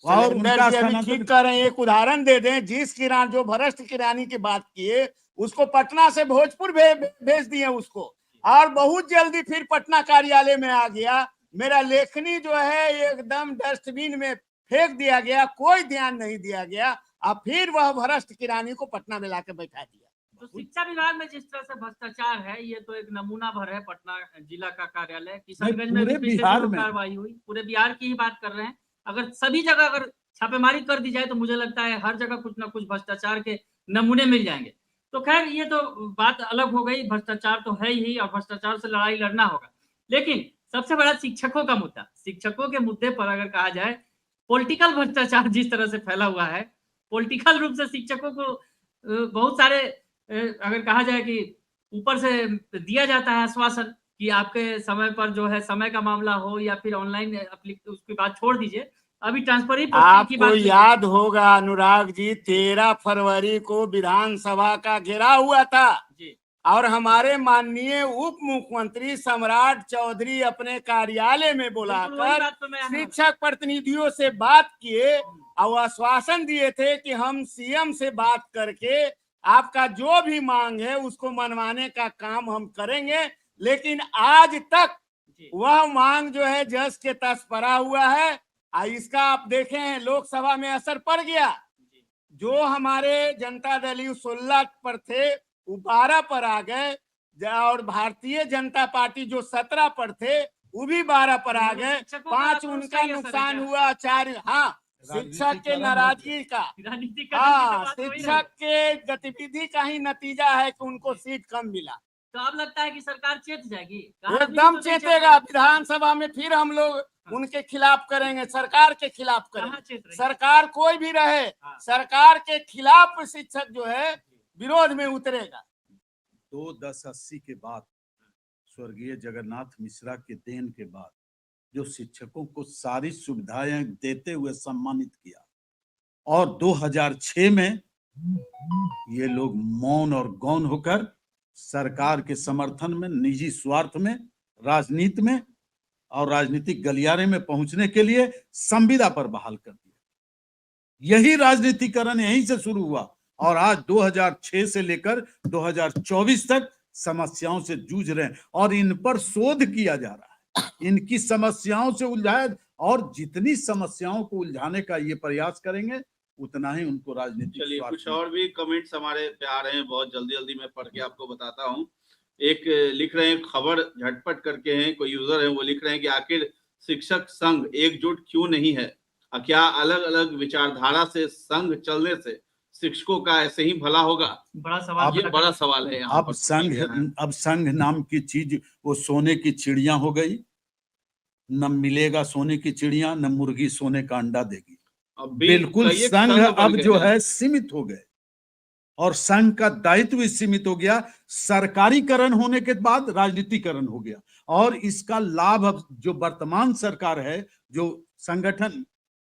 Speaker 1: और
Speaker 3: सिलेंडर
Speaker 1: उनका
Speaker 3: जी अभी
Speaker 1: स्थानांतरण-
Speaker 3: ठीक कर रहे हैं। एक उदाहरण दे दें, जिस किरान जो भ्रष्ट किरानी की बात किए उसको पटना से भोजपुर भेज दिए उसको, और बहुत जल्दी फिर पटना कार्यालय में आ गया। मेरा लेखनी जो है एकदम डस्टबिन में फेंक दिया गया, कोई ध्यान नहीं दिया गया, और फिर वह भ्रष्ट किरानी को पटना में लाके बैठा दिया।
Speaker 2: तो शिक्षा विभाग में जिस तरह से भ्रष्टाचार है, ये तो एक नमूना भर है। पटना जिला का कार्यालय, किशनगंज में भी
Speaker 1: पूरे
Speaker 2: पिछले
Speaker 1: बिहार
Speaker 2: दिनों
Speaker 1: में।
Speaker 2: कार्रवाई हुई, पूरे बिहार की ही बात कर रहे हैं। अगर सभी जगह अगर छापेमारी कर दी जाए तो मुझे लगता है हर जगह कुछ ना कुछ भ्रष्टाचार के नमूने मिल जाएंगे। तो खैर ये तो बात अलग हो गई, भ्रष्टाचार तो है ही और भ्रष्टाचार से लड़ाई लड़ना होगा। लेकिन सबसे बड़ा शिक्षकों का मुद्दा, शिक्षकों के मुद्दे पर अगर कहा जाए, पॉलिटिकल भ्रष्टाचार जिस तरह से फैला हुआ है, पॉलिटिकल रूप से शिक्षकों को बहुत सारे अगर कहा जाए कि ऊपर से दिया जाता है आश्वासन कि आपके समय पर जो है समय का मामला हो या फिर ऑनलाइन उसकी बात छोड़ दीजिए, अभी ट्रांसफर की
Speaker 3: आपको
Speaker 2: बात
Speaker 3: याद होगा अनुराग जी, 13 फरवरी को विधानसभा का घेराव हुआ था
Speaker 2: जी।
Speaker 3: और हमारे माननीय उप मुख्यमंत्री सम्राट चौधरी अपने कार्यालय में
Speaker 2: बिल्कुल वही
Speaker 3: बुलाकर
Speaker 2: बात पे मैं आने वाला।
Speaker 3: शिक्षक प्रतिनिधियों से बात किए और आश्वासन दिए थे कि हम सीएम से बात करके आपका जो भी मांग है उसको मनवाने का काम हम करेंगे, लेकिन आज तक
Speaker 2: जी।
Speaker 3: वह मांग जो है जस के तस पड़ा हुआ है। इसका आप देखें लोकसभा में असर पड़ गया। जो हमारे जनता दल 16 पर थे वो 12 पर आ गए, और भारतीय जनता पार्टी जो 17 पर थे वो भी 12 पर आ गए,
Speaker 2: शिक्षकों का
Speaker 3: 5
Speaker 2: तो
Speaker 3: उनका
Speaker 2: उसका ही असर है
Speaker 3: नुकसान
Speaker 2: क्या?
Speaker 3: हुआ, 4 हाँ शिक्षक के
Speaker 1: राजनीतिकरण हो
Speaker 3: नाराजगी का,
Speaker 2: राजनीति करने की तो
Speaker 3: हाँ
Speaker 2: बात हो ही रही है।
Speaker 3: शिक्षक के गतिविधि का ही नतीजा है कि उनको सीट कम मिला।
Speaker 2: तो अब लगता है कि सरकार चेत जाएगी? कहा भी
Speaker 3: एकदम
Speaker 2: तो नहीं चेत
Speaker 3: चेतेगा,
Speaker 2: रही।
Speaker 3: विधानसभा में फिर हम लोग उनके खिलाफ करेंगे, सरकार के खिलाफ
Speaker 2: कहाँ
Speaker 3: करेंगे।
Speaker 2: चेत रही?
Speaker 3: सरकार कोई भी रहे,
Speaker 2: हाँ।
Speaker 3: सरकार के खिलाफ शिक्षक जो है विरोध में उतरेगा।
Speaker 1: 2/10/80 के बाद स्वर्गीय जगन्नाथ मिश्रा के देन के बाद जो शिक्षकों को सारी सुविधाएं देते हुए सम्मानित किया, और 2006 में ये लोग मौन और गौन होकर सरकार के समर्थन में, निजी स्वार्थ में, राजनीति में और राजनीतिक गलियारे में पहुंचने के लिए संविदा पर बहाल कर दिया। यही राजनीतिकरण यहीं से शुरू हुआ और आज 2006 से लेकर 2024 तक समस्याओं से जूझ रहे हैं और इन पर शोध किया जा रहा है, इनकी समस्याओं से उलझाए, और जितनी समस्याओं को उलझाने का ये प्रयास करेंगे उतना ही उनको राजनीतिक
Speaker 4: चलिए
Speaker 1: स्वार्थ
Speaker 4: कुछ
Speaker 1: मिलेगा।
Speaker 4: और भी कमेंट्स हमारे पे आ रहे हैं, बहुत जल्दी जल्दी मैं पढ़ के आपको बताता हूँ। एक लिख रहे हैं, खबर झटपट करके हैं, कोई यूजर है वो लिख रहे हैं कि आखिर शिक्षक संघ एकजुट क्यों नहीं है? क्या अलग अलग विचारधारा से संघ चलने से शिक्षकों का ऐसे ही भला होगा?
Speaker 2: बड़ा सवाल
Speaker 4: ये
Speaker 2: खड़ा
Speaker 4: बड़ा
Speaker 2: कर-
Speaker 4: सवाल है यहाँ
Speaker 1: अब
Speaker 4: पर।
Speaker 1: संघ नाम की चीज वो सोने की चिड़िया हो गई, न मिलेगा सोने की चिड़िया, न मुर्गी सोने का अंडा देगी।
Speaker 4: अब भी
Speaker 1: बिल्कुल
Speaker 4: कई एक
Speaker 1: संघ
Speaker 4: संघ बन
Speaker 1: अब
Speaker 4: गए
Speaker 1: जो
Speaker 4: हैं।
Speaker 1: है सीमित हो गए और संघ का दायित्व भी सीमित हो गया। सरकारीकरण होने के बाद राजनीतिकरण हो गया और इसका लाभ अब जो वर्तमान सरकार है, जो संगठन,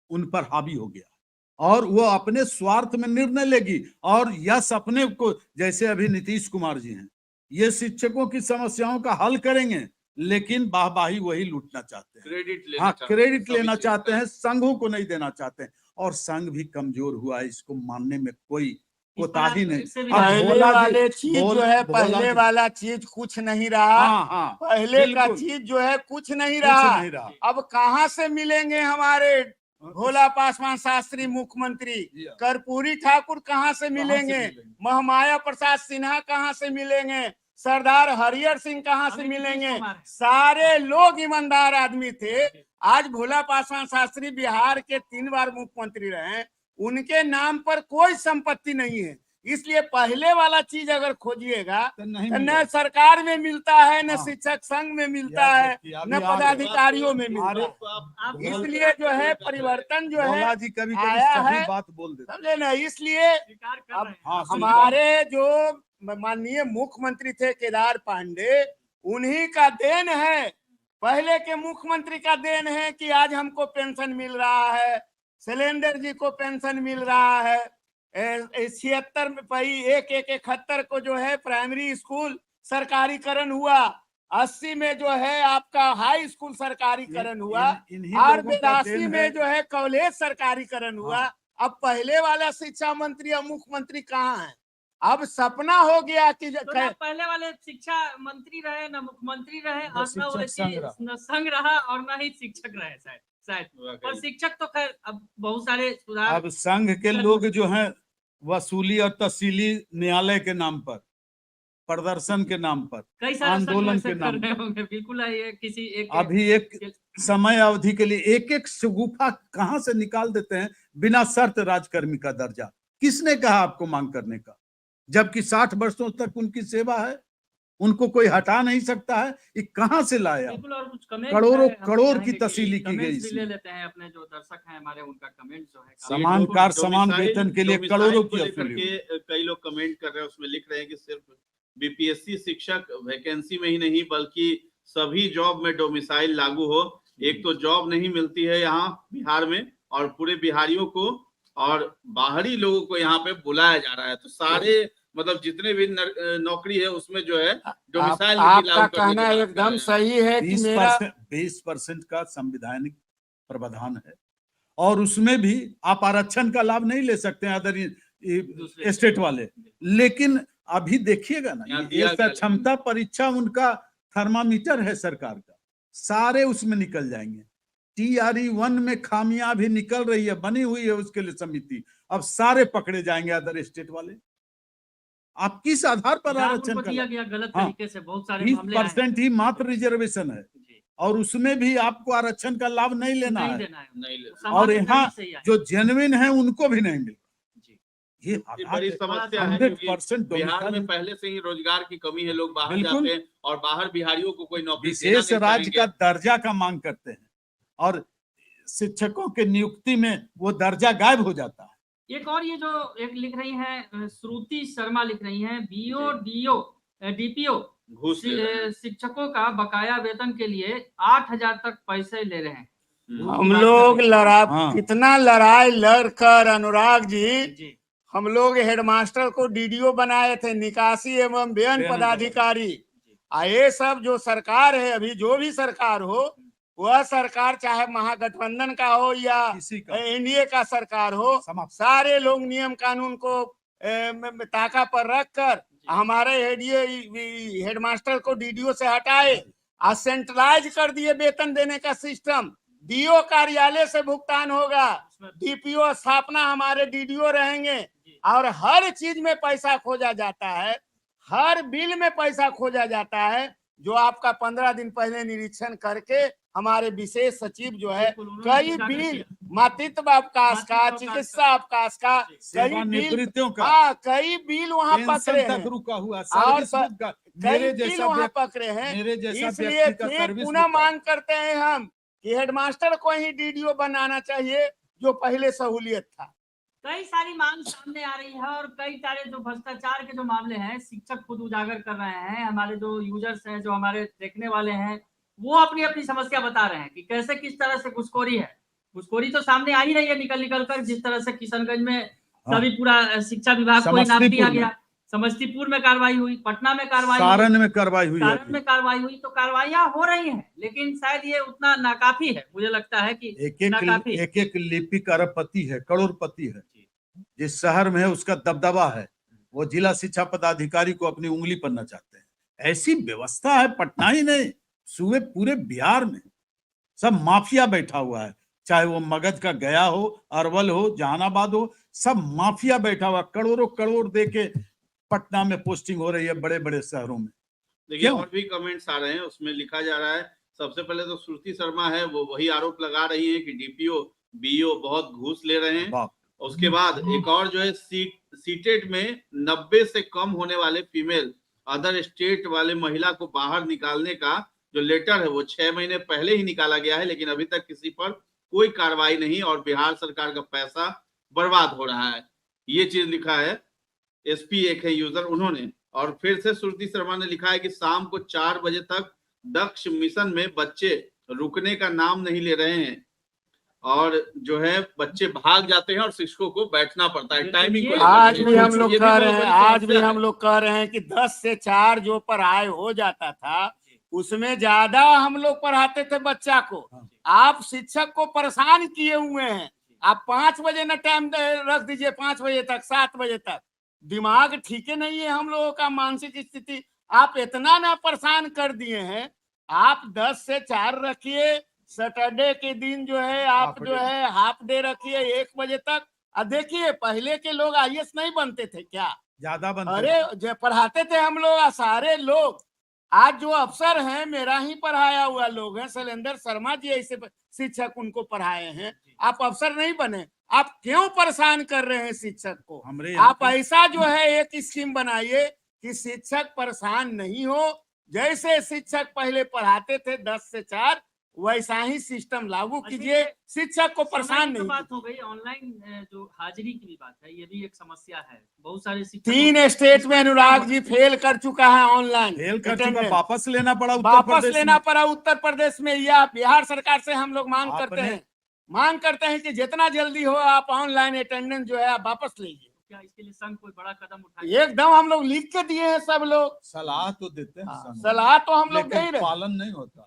Speaker 1: उन पर हावी हो गया और वो अपने स्वार्थ में निर्णय लेगी और यश अपने को, जैसे अभी नीतीश कुमार जी हैं, ये शिक्षकों की समस्याओं का हल करेंगे लेकिन वाहवाही वही लूटना चाहते हैं।
Speaker 4: क्रेडिट लेना
Speaker 1: हाँ,
Speaker 4: चाहते हैं,
Speaker 1: क्रेडिट
Speaker 4: सभी
Speaker 1: लेना
Speaker 4: चीज
Speaker 1: चाहते
Speaker 4: का।
Speaker 1: हैं, संघों को नहीं देना चाहते हैं और संघ भी कमजोर हुआ है, इसको मानने में कोई
Speaker 2: इस पर
Speaker 1: कोताही
Speaker 2: आप
Speaker 1: नहीं।
Speaker 2: इससे भी
Speaker 1: अब
Speaker 3: पहले
Speaker 1: भोला जी-
Speaker 3: वाले चीज जो है,
Speaker 1: भोला
Speaker 3: पहले
Speaker 1: जी-
Speaker 3: वाला चीज कुछ नहीं रहा।
Speaker 1: हाँ हाँ,
Speaker 3: पहले का
Speaker 1: बिल्कुल,
Speaker 3: चीज जो है कुछ नहीं
Speaker 1: कुछ
Speaker 3: रहा।
Speaker 1: नहीं रहा।
Speaker 3: अब कहाँ से मिलेंगे हमारे भोला पासवान शास्त्री मुख्यमंत्री?
Speaker 1: जी हाँ।
Speaker 3: कर्पूरी ठाकुर कहाँ से मिलेंगे? महामाया प्रसाद सिन्हा कहाँ से मिलेंगे? सरदार हरिहर सिंह कहाँ से
Speaker 2: अभी नीतीश
Speaker 3: मिलेंगे?
Speaker 2: कुमार है।
Speaker 3: सारे लोग ईमानदार आदमी थे। आज भोला पासवान शास्त्री बिहार के 3 बार मुख्यमंत्री रहे, उनके नाम पर कोई संपत्ति नहीं है। इसलिए पहले वाला चीज अगर खोजिएगा
Speaker 1: तो नहीं
Speaker 3: तो न
Speaker 1: मिलेगा।
Speaker 3: सरकार में मिलता है, न
Speaker 1: हाँ।
Speaker 3: शिक्षक संघ में मिलता
Speaker 1: याद
Speaker 3: है,
Speaker 1: रखिए, अभी
Speaker 3: न
Speaker 1: आ रहे-
Speaker 3: पदाधिकारियों में मिलता है।
Speaker 2: आप
Speaker 3: इसलिए जो है परिवर्तन जो है
Speaker 1: भोला जी कभी कभी
Speaker 3: आया
Speaker 1: सही
Speaker 3: है।
Speaker 1: बात बोल देते हैं।
Speaker 3: समझे ना? इसलिए
Speaker 2: स्वीकार कर
Speaker 3: अब
Speaker 2: रहे हैं।
Speaker 1: हाँ,
Speaker 3: हमारे जो माननीय मुख्यमंत्री थे केदार पांडे, उन्हीं का देन है, पहले के मुख्यमंत्री का देन है कि आज हमको पेंशन मिल रहा है, सिलेंडर जी को पेंशन मिल रहा है, 76 में 71 को जो है प्राइमरी स्कूल सरकारीकरण हुआ, 80 में जो है आपका हाई स्कूल सरकारीकरण हुआ
Speaker 1: इन्हीं
Speaker 3: और
Speaker 1: लोगों का
Speaker 3: 82
Speaker 1: देन
Speaker 3: में
Speaker 1: है।
Speaker 3: जो है कॉलेज सरकारीकरण हुआ।
Speaker 1: हाँ।
Speaker 3: अब पहले वाला शिक्षा मंत्री और मुख्यमंत्री कहाँ है? अब सपना हो गया कि
Speaker 2: तो ना पहले वाले शिक्षा मंत्री रहे, ना मुख्यमंत्री रहे, और ना वो न संघ रहा और ना ही शिक्षक रहे शायद। और शिक्षक तो खैर अब बहुत सारे सुधार।
Speaker 1: अब संघ के लोग जो हैं वसूली और तहसीली न्यायालय के नाम पर, प्रदर्शन के नाम पर,
Speaker 2: कई सारे
Speaker 1: आंदोलन
Speaker 2: संघ
Speaker 1: के नाम
Speaker 2: कर रहे
Speaker 1: पर,
Speaker 2: होंगे। बिल्कुल है, ये किसी एक
Speaker 1: अभी एक समय अवधि के लिए एक एक शगुफा कहां से निकाल देते हैं बिना शर्त राजकर्मी का दर्जा। किसने कहा आपको मांग करने का? जबकि 60 वर्षों तक उनकी सेवा है, उनको कोई हटा नहीं सकता है। ये कहां से लाया?
Speaker 2: बिल्कुल। और कुछ कमेंट
Speaker 1: करोड़ों
Speaker 2: है, हम
Speaker 1: करोड़
Speaker 2: चाहेंगे
Speaker 1: की
Speaker 2: कि
Speaker 1: तसीली की
Speaker 2: कमेंट्स
Speaker 1: गई
Speaker 2: भी
Speaker 1: इसमें।
Speaker 2: ले लेते हैं अपने जो दर्शक हैं हमारे, उनका कमेंट जो है
Speaker 1: समान कार्य समान
Speaker 4: डोमिसाइल-
Speaker 1: वेतन के लिए
Speaker 4: डोमिसाइल
Speaker 1: करोड़ों
Speaker 4: को
Speaker 1: की
Speaker 4: लेकर
Speaker 1: अपील
Speaker 4: के कई लोग कमेंट कर रहे हैं, उसमें लिख रहे हैं कि सिर्फ बीपीएससी शिक्षक वैकेंसी में ही नहीं बल्कि सभी जॉब में डोमिसाइल लागू हो। एक तो जॉब नहीं मिलती है यहाँ बिहार में और पूरे बिहारियों को और बाहरी लोगों को यहाँ पे बुलाया जा रहा है, तो सारे मतलब जितने भी नौकरी है उसमें जो है डोमिसाइल
Speaker 3: आपका कहना एकदम सही है कि मेरा
Speaker 1: 20% का संवैधानिक प्रावधान है और उसमें भी आप आरक्षण का लाभ नहीं ले सकते हैं अदर स्टेट वाले। लेकिन अभी देखिएगा ना,
Speaker 4: यहाँ
Speaker 1: ये
Speaker 4: दिया गया
Speaker 1: क्षमता परीक्षा उनका थर्मामीटर है सरकार का, सारे उसमें निकल जाएंगे। TRE 1 में खामियां भी निकल रही है, बनी हुई है उसके लिए समिति, अब सारे पकड़े जाएंगे अदर स्टेट वाले। आप किस आधार पर आरक्षण
Speaker 2: दिया
Speaker 1: कर?
Speaker 2: गया गलत
Speaker 1: हाँ,
Speaker 2: तरीके से बहुत सारे मामले आए हैं।
Speaker 1: 20% ही मात्र रिजर्वेशन है।
Speaker 2: जी।
Speaker 1: और उसमें भी आपको आरक्षण का लाभ नहीं लेना
Speaker 2: नहीं
Speaker 1: है,
Speaker 2: देना है,
Speaker 4: नहीं ले
Speaker 1: और
Speaker 2: समाज
Speaker 1: यहाँ
Speaker 2: से ही आए।
Speaker 1: जो जेन्युइन है उनको भी नहीं मिल रहा।
Speaker 2: जी।
Speaker 1: ये
Speaker 4: ये बड़ी समस्या है, क्योंकि
Speaker 1: 100%
Speaker 4: बिहार में पहले से ही रोजगार की कमी है, लोग बाहर
Speaker 1: बिल्कुल।
Speaker 4: जाते हैं और बाहर बिहारियों को कोई नौकरी देना
Speaker 1: विशेष
Speaker 4: नहीं
Speaker 1: राज्य
Speaker 4: चाहेंगे।
Speaker 1: का दर्जा का मांग करते हैं और शिक्षकों के नियुक्ति में वो दर्जा गायब हो जाता है।
Speaker 2: एक और ये जो एक लिख रही हैं श्रुति शर्मा लिख रही हैं, बीओ डीओ डीपीओ
Speaker 4: घूस ले रहे हैं।
Speaker 2: शिक्षकों का बकाया वेतन के लिए 8,000 तक पैसे ले रहे हैं।
Speaker 3: हम लोग लड़ा
Speaker 1: हाँ।
Speaker 3: कितना लड़ाई लड़कर अनुराग जी
Speaker 2: जी
Speaker 3: हम लोग हेडमास्टर को डीडीओ बनाए थे, निकासी एवं व्ययन
Speaker 1: व्ययन
Speaker 3: पदाधिकारी। ये सब जो सरकार है, अभी जो भी सरकार हो, वह सरकार चाहे महागठबंधन का हो या
Speaker 1: किसी का
Speaker 3: एनडीए का सरकार हो,
Speaker 1: समाप्त।
Speaker 3: सारे लोग नियम कानून को ताका पर रखकर हमारे हेडमास्टर को डीडीओ से हटाए और सेंट्रलाइज कर दिए वेतन देने का सिस्टम। डीओ कार्यालय से भुगतान होगा, डीपीओ स्थापना हमारे डीडीओ रहेंगे और हर चीज में पैसा खोजा जाता है, हर बिल में पैसा खोजा जाता है। जो आपका 15 दिन पहले निरीक्षण करके हमारे विशेष सचिव जो है कई बिल मातृत्व अवकाश का, चिकित्सा अवकाश का, कई बिल
Speaker 1: सेवानिवृत्तियों का,
Speaker 3: कई बिल वहाँ
Speaker 1: पेंशन
Speaker 3: पकड़े
Speaker 1: तक
Speaker 3: हैं
Speaker 1: रुका हुआ,
Speaker 3: और
Speaker 1: सर्विस का
Speaker 3: कई
Speaker 1: मेरे
Speaker 3: बिल
Speaker 1: जैसा
Speaker 3: वहाँ
Speaker 1: व्यक्ति
Speaker 3: पकड़े हैं।
Speaker 1: मेरे जैसा
Speaker 3: इसलिए
Speaker 1: व्यक्ति का
Speaker 3: फिर
Speaker 1: सर्विस
Speaker 3: पुनः
Speaker 1: रुका।
Speaker 3: मांग करते हैं हम कि हेडमास्टर को ही डीडीओ बनाना चाहिए, जो पहले सहूलियत था।
Speaker 2: कई सारी मांग सामने आ रही है और कई सारे जो भ्रष्टाचार के जो मामले हैं शिक्षक खुद उजागर कर रहे हैं। हमारे जो यूजर्स हैं, जो हमारे देखने वाले हैं, वो अपनी अपनी समस्या बता रहे हैं कि कैसे किस तरह से घुसखोरी है। घुसखोरी तो सामने आ ही रही है निकल कर, जिस तरह से किशनगंज में सभी पूरा शिक्षा विभाग को इनाम दिया गया, समस्तीपुर में कार्रवाई हुई, पटना में कार्रवाई हुई,
Speaker 1: सारण में कार्रवाई हुई है।
Speaker 2: सारण में कार्रवाई हुई। तो कार्रवाइयां हो रही हैं, लेकिन शायद ये उतना नाकाफी है। मुझे लगता है कि नाकाफी।
Speaker 1: एक लिपिक अरबपति है, करोड़पति है, जिस शहर में है उसका दबदबा है, वो जिला शिक्षा पदाधिकारी को अपनी उंगली पर नचाते हैं। ऐसी व्यवस्था है पटना ही नहीं, सूबे पूरे बिहार में सब माफिया बैठा हुआ है। चाहे वो मगध का गया हो, अरवल हो, जहानाबाद हो, सब माफिया बैठा हुआ। करोड़ों करोड़ दे के पटना में पोस्टिंग हो रही है, बड़े बड़े शहरों में।
Speaker 4: देखिए
Speaker 1: क्यों?
Speaker 4: और भी कमेंट्स आ रहे हैं, उसमें लिखा जा रहा है, सबसे पहले तो श्रुति शर्मा है, वो वही आरोप लगा रही है कि डीपीओ बीओ बहुत घूस ले रहे हैं।
Speaker 1: वाह।
Speaker 4: उसके बाद एक और जो है सीटेट में 90 से कम होने वाले फीमेल अदर स्टेट वाले महिला को बाहर निकालने का जो लेटर है वो 6 महीने पहले ही निकाला गया है, लेकिन अभी तक किसी पर कोई कार्रवाई नहीं और बिहार सरकार का पैसा बर्बाद हो रहा है। ये चीज लिखा है, एसपी एक है यूजर उन्होंने। और फिर से श्रुति शर्मा ने लिखा है कि शाम को 4 बजे तक दक्ष मिशन में बच्चे रुकने का नाम नहीं ले रहे हैं और जो है बच्चे भाग जाते हैं और शिक्षकों को बैठना पड़ता है टाइमिंग को।
Speaker 3: आज भी हम लोग
Speaker 4: ये
Speaker 3: कह रहे
Speaker 4: बहुत
Speaker 3: हैं,
Speaker 4: बड़ी
Speaker 3: आज भी
Speaker 4: समस्या
Speaker 3: हम लोग कह रहे हैं कि 10 से 4 जो पढ़ाई हो जाता था उसमें ज्यादा हम लोग पढ़ाते थे बच्चा को। आप शिक्षक को परेशान किए हुए हैं। आप 5 बजे ना टाइम रख दीजिए, 5 बजे तक, 7 बजे तक। दिमाग ठीक है नहीं है हम लोगों का, मानसिक स्थिति आप इतना ना परेशान कर दिए हैं। आप 10 से 4 रखिए, सैटरडे के दिन जो है आप जो है हाफ डे रखिए 1 बजे तक। अब देखिए पहले के लोग आईएएस नहीं बनते थे क्या?
Speaker 1: ज्यादा बनते
Speaker 3: अरे जो पढ़ाते थे हम लोग, सारे लोग। आज जो अफसर हैं मेरा ही पढ़ाया हुआ लोग हैं, शैलेंद्र शर्मा जी ऐसे शिक्षक उनको पढ़ाए हैं। आप अफसर नहीं बने, आप क्यों परेशान कर रहे हैं शिक्षक को? आप ऐसा जो है एक स्कीम बनाइए कि शिक्षक परेशान नहीं हो। जैसे शिक्षक पहले पढ़ाते थे 10 से 4, वैसा ही सिस्टम लागू कीजिए, शिक्षक को परेशान नहीं।
Speaker 2: बात हो गई ऑनलाइन जो हाजिरी की भी बात है, ये भी एक समस्या है। बहुत सारे शिक्षक
Speaker 3: 3 स्टेट में अनुराग जी फेल कर चुका है ऑनलाइन,
Speaker 1: फेल कर चुका, वापस लेना पड़ा,
Speaker 3: वापस लेना पड़ा उत्तर प्रदेश में। या बिहार सरकार से हम लोग मांग करते हैं कि जितना जल्दी हो आप ऑनलाइन अटेंडेंस जो है आप वापस लीजिए।
Speaker 2: क्या इसके लिए संघ कोई बड़ा कदम उठाए?
Speaker 3: एकदम हम लोग लिख के दिए हैं, सब लोग
Speaker 1: सलाह तो देते हैं,
Speaker 3: सलाह तो हम लोग दे रहे,
Speaker 1: पालन नहीं होता।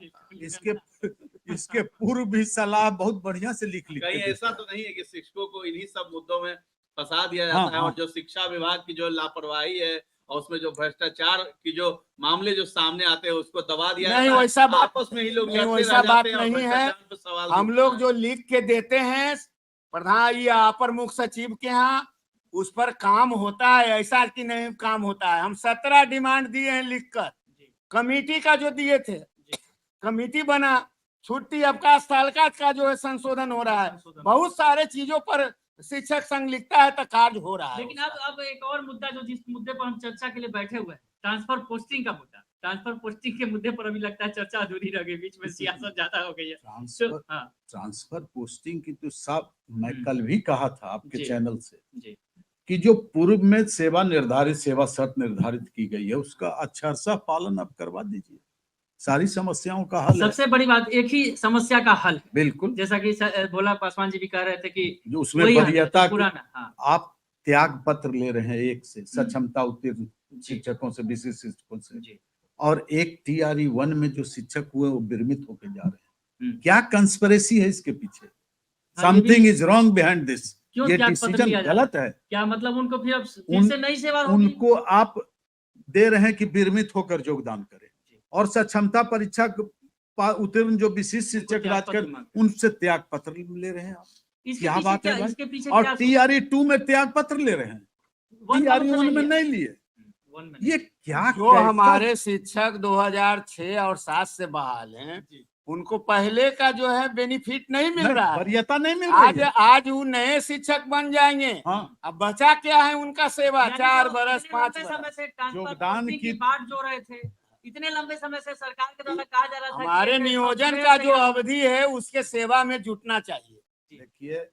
Speaker 1: इसके पूर्व भी सलाह बहुत बढ़िया से लिख
Speaker 4: कहीं ऐसा तो नहीं है कि शिक्षकों को इन्हीं सब मुद्दों में फंसा दिया जाता है और जो शिक्षा विभाग की जो लापरवाही है और उसमें जो भ्रष्टाचार की जो मामले जो सामने आते हैं उसको दबा दिया
Speaker 3: नहीं, वैसा
Speaker 4: आपस में ही लोग
Speaker 3: वैसा बात नहीं है। हम लोग जो लिख के देते हैं प्रधान या अपर मुख्य सचिव के यहाँ, उस पर काम होता है, ऐसा कि नहीं काम होता है। हम 17 डिमांड दिए हैं लिखकर, कमेटी का जो दिए थे कमेटी बना, छुट्टी अवकाश तालिका का जो है संशोधन हो रहा है, बहुत सारे चीजों पर शिक्षक संघ लिखता है तो कार्य हो रहा है।
Speaker 2: लेकिन अब एक और मुद्दा जो जिस मुद्दे पर हम चर्चा के लिए बैठे हुए हैं, ट्रांसफर पोस्टिंग का मुद्दा। ट्रांसफर पोस्टिंग के मुद्दे पर अभी लगता है चर्चा अधूरी रह गई, बीच में सियासत ज्यादा हो गई है।
Speaker 1: ट्रांसफर
Speaker 2: हाँ
Speaker 1: ट्रांसफर पोस्टिंग की तो सब मैं
Speaker 2: हम्म।
Speaker 1: कल भी कहा था आपके
Speaker 2: जी।
Speaker 1: चैनल से
Speaker 2: जी
Speaker 1: कि जो पूर्व में सेवा शर्त निर्धारित की गई है उसका अक्षरशः पालन अब करवा दीजिए, सारी समस्याओं का हल है।
Speaker 2: सबसे बड़ी बात एक ही समस्या का हल है।
Speaker 1: बिल्कुल,
Speaker 2: जैसा कि भोला पासवान जी भी कह रहे थे कि
Speaker 1: जो उसमें
Speaker 2: वही हल है,
Speaker 1: वरीयता
Speaker 2: जो पुराना। हाँ
Speaker 1: आप त्याग पत्र ले रहे हैं, एक से सक्षमता उत्तीर्ण शिक्षकों से, विशिष्ट शिक्षकों से,
Speaker 2: जी
Speaker 1: और एक TRE 1 में जो शिक्षक हुए वो विरमित होकर जा रहे हैं।
Speaker 2: हम्म।
Speaker 1: क्या कंस्पिरेसी है इसके पीछे?
Speaker 2: हाँ, ये भी-
Speaker 1: something is wrong behind this.
Speaker 2: क्यों
Speaker 1: ये
Speaker 2: त्याग पत्र
Speaker 1: डिसीजन
Speaker 2: लिया जा
Speaker 1: गलत है।
Speaker 2: क्या मतलब उनको फिर अब फिर से नई सेवा होगी?
Speaker 1: उनको आप दे रहे हैं कि विरमित होकर योगदान करें, और सक्षमता परीक्षा उत्तीर्ण जो विशिष्ट शिक्षक
Speaker 2: त्याग पत्र
Speaker 1: राजकर
Speaker 2: मांगते
Speaker 1: उनसे त्याग पत्र ले रहे हैं आप।
Speaker 2: इसके
Speaker 1: क्या
Speaker 2: पीछे
Speaker 1: बात है
Speaker 2: क्या-
Speaker 1: भाई?
Speaker 2: इसके पीछे
Speaker 1: और
Speaker 2: क्या
Speaker 1: TRE 2 में त्याग पत्र ले रहे हैं,
Speaker 2: वन का
Speaker 1: TRE
Speaker 2: मतलब
Speaker 1: 1 में
Speaker 2: है।
Speaker 1: नहीं लिए।
Speaker 2: वन में
Speaker 1: ये क्या
Speaker 3: जो हमारे शिक्षक 2006 और 7 से बहाल हैं, उनको पहले का जो है बेनिफिट नहीं मिल रहा है,
Speaker 1: वरीयता नहीं मिल रही है।
Speaker 3: आज वो नए शिक्षक बन जाएंगे।
Speaker 1: हाँ,
Speaker 3: अब बचा क्या है उनका सेवा?
Speaker 2: यानी
Speaker 3: 4
Speaker 2: जो
Speaker 3: बरस
Speaker 2: इतने
Speaker 3: 5
Speaker 2: लंबे समय
Speaker 3: बरस
Speaker 2: से ट्रांसफर
Speaker 1: योगदान
Speaker 2: पोस्टिंग की
Speaker 1: की-
Speaker 2: बाट जो रहे थे, इतने लंबे समय से सरकार के द्वारा कहा जा रहा था कि
Speaker 3: हमारे
Speaker 2: एक
Speaker 3: नियोजन
Speaker 2: सॉफ्टवेयर
Speaker 3: का जो
Speaker 2: तैयार-
Speaker 3: अवधि है उसके सेवा में जुटना चाहिए।
Speaker 1: देखिए,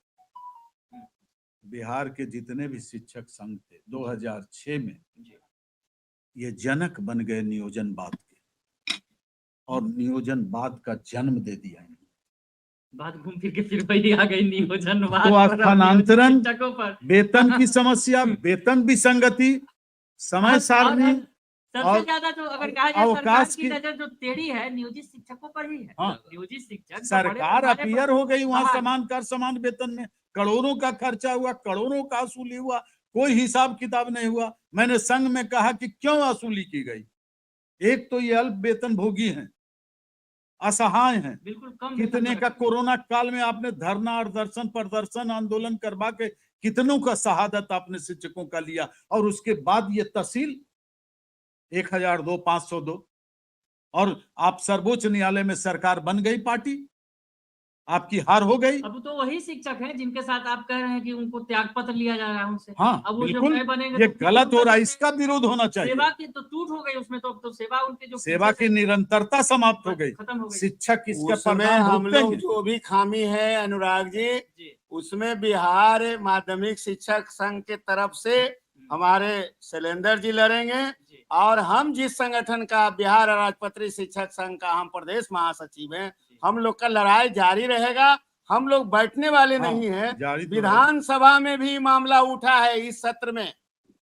Speaker 1: बिहार के जितने भी शिक्षक संघ थे 2006 में ये जनक बन गए नियोजनवाद के, और नियोजनवाद का जन्म दे दिया इन्होंने।
Speaker 2: बात घूम फिर के फिर वही आ गई नियोजनवाद
Speaker 1: तो
Speaker 2: पर,
Speaker 1: स्थानांतरण,
Speaker 2: शिक्षकों पर।
Speaker 1: वेतन की समस्या, वेतन विसंगति, समय सारणी,
Speaker 2: सबसे
Speaker 1: और
Speaker 2: ज्यादा जो अगर कहा जाए सरकार
Speaker 1: अवकाश
Speaker 2: की
Speaker 1: की-
Speaker 2: नजर जो टेढ़ी है नियोजित शिक्षकों पर ही है।
Speaker 1: हाँ।
Speaker 2: नियोजित शिक्षक जो
Speaker 1: सरकार
Speaker 2: बड़े पैमाने पर-
Speaker 1: अपीयर हो गई वहां
Speaker 2: बाहर-
Speaker 1: समान कर समान वेतन में, करोड़ों का खर्चा हुआ, करोड़ों का वसूली हुआ, कोई हिसाब किताब नहीं हुआ। मैंने संघ में कहा कि क्यों वसूली की गई? एक तो ये अल्प वेतन भोगी हैं, असहाय हैं,
Speaker 2: बिल्कुल कम
Speaker 1: कितने
Speaker 2: वेतन
Speaker 1: का
Speaker 2: पर-
Speaker 1: कोरोना काल में आपने धरना और दर्शन प्रदर्शन आंदोलन करवा के कितनों का शहादत आपने शिक्षकों का लिया, और उसके बाद ये तहसील 1002, 502, और आप सर्वोच्च न्यायालय में सरकार बन गई, पार्टी आपकी हार हो गई।
Speaker 2: अब तो वही शिक्षक हैं जिनके साथ आप कह रहे हैं कि उनको त्याग पत्र लिया जा रहा है उनसे।
Speaker 1: हाँ,
Speaker 2: अब वो जब
Speaker 1: बिल्कुल,
Speaker 2: नए बनेंगे
Speaker 1: ये
Speaker 2: तो फिर
Speaker 1: गलत हो रहा है,
Speaker 2: उनका
Speaker 1: इसका विरोध होना चाहिए।
Speaker 2: सेवा की तो टूट हो गई उसमें, तो सेवा उनके जो
Speaker 1: सेवा
Speaker 2: पीछे
Speaker 1: की
Speaker 2: से
Speaker 1: निरंतरता समाप्त हो गई,
Speaker 2: खत्म हो गई।
Speaker 1: शिक्षक इसका
Speaker 3: उसमें
Speaker 1: परिणाम
Speaker 3: हम लोग
Speaker 1: भुगतेंगे।
Speaker 3: जो भी खामी है अनुराग जी,
Speaker 2: जी
Speaker 3: उसमें बिहार माध्यमिक शिक्षक संघ के तरफ से हमारे शैलेंद्र जी लड़ेंगे,
Speaker 2: जी
Speaker 3: और हम जिस संगठन का बिहार राजपत्रित शिक्षक संघ का हम प्रदेश महासचिव हैं, हम लोग का लड़ाई जारी रहेगा। हम लोग बैठने वाले
Speaker 1: हाँ,
Speaker 3: नहीं हैं।
Speaker 1: जारी तो
Speaker 3: विधानसभा में भी मामला उठा है इस सत्र में।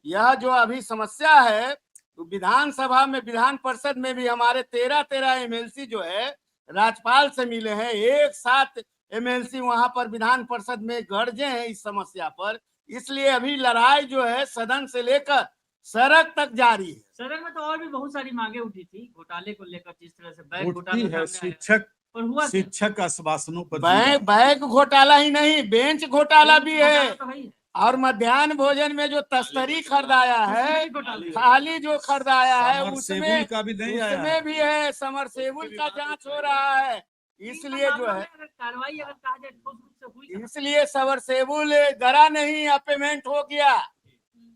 Speaker 3: यह जो अभी समस्या है, तो विधानसभा में, विधान परिषद में भी हमारे 13 MLC जो है राज्यपाल से मिले हैं, एक साथ MLC वहां पर विधान परिषद में गरजे हैं इस समस्या पर। इसलिए अभी लड़ाई जो है सदन से लेकर सड़क तक जारी है।
Speaker 2: सदन में तो और भी बहुत सारी मांगे उठी थी घोटाले को लेकर, जिस तरह से बैंक
Speaker 1: उठती
Speaker 2: घोटाला
Speaker 1: है।
Speaker 2: सामने आया।
Speaker 1: शिक्षक
Speaker 2: पर हुआ क्या?
Speaker 1: शिक्षक आश्वासनों पर
Speaker 3: बैंक घोटाला ही नहीं, बेंच घोटाला भी है,
Speaker 2: घोटाला तो है ही।
Speaker 3: और मध्याह्न भोजन में जो तस्तरी खरीदाया है,
Speaker 2: उसमें भी घोटाला।
Speaker 3: थाली जो खरीदाया है,
Speaker 1: समरसेबुल
Speaker 3: उसमें
Speaker 1: का भी नहीं आया है।
Speaker 3: उसमें भी है, समरसेबुल का जांच हो रहा है। इसलिए जो है,
Speaker 2: कार्रवाई अगर कहा जाए ठोस रूप से हुई,
Speaker 3: इसलिए समरसेबुल गरा नहीं, अपेमेंट हो गया,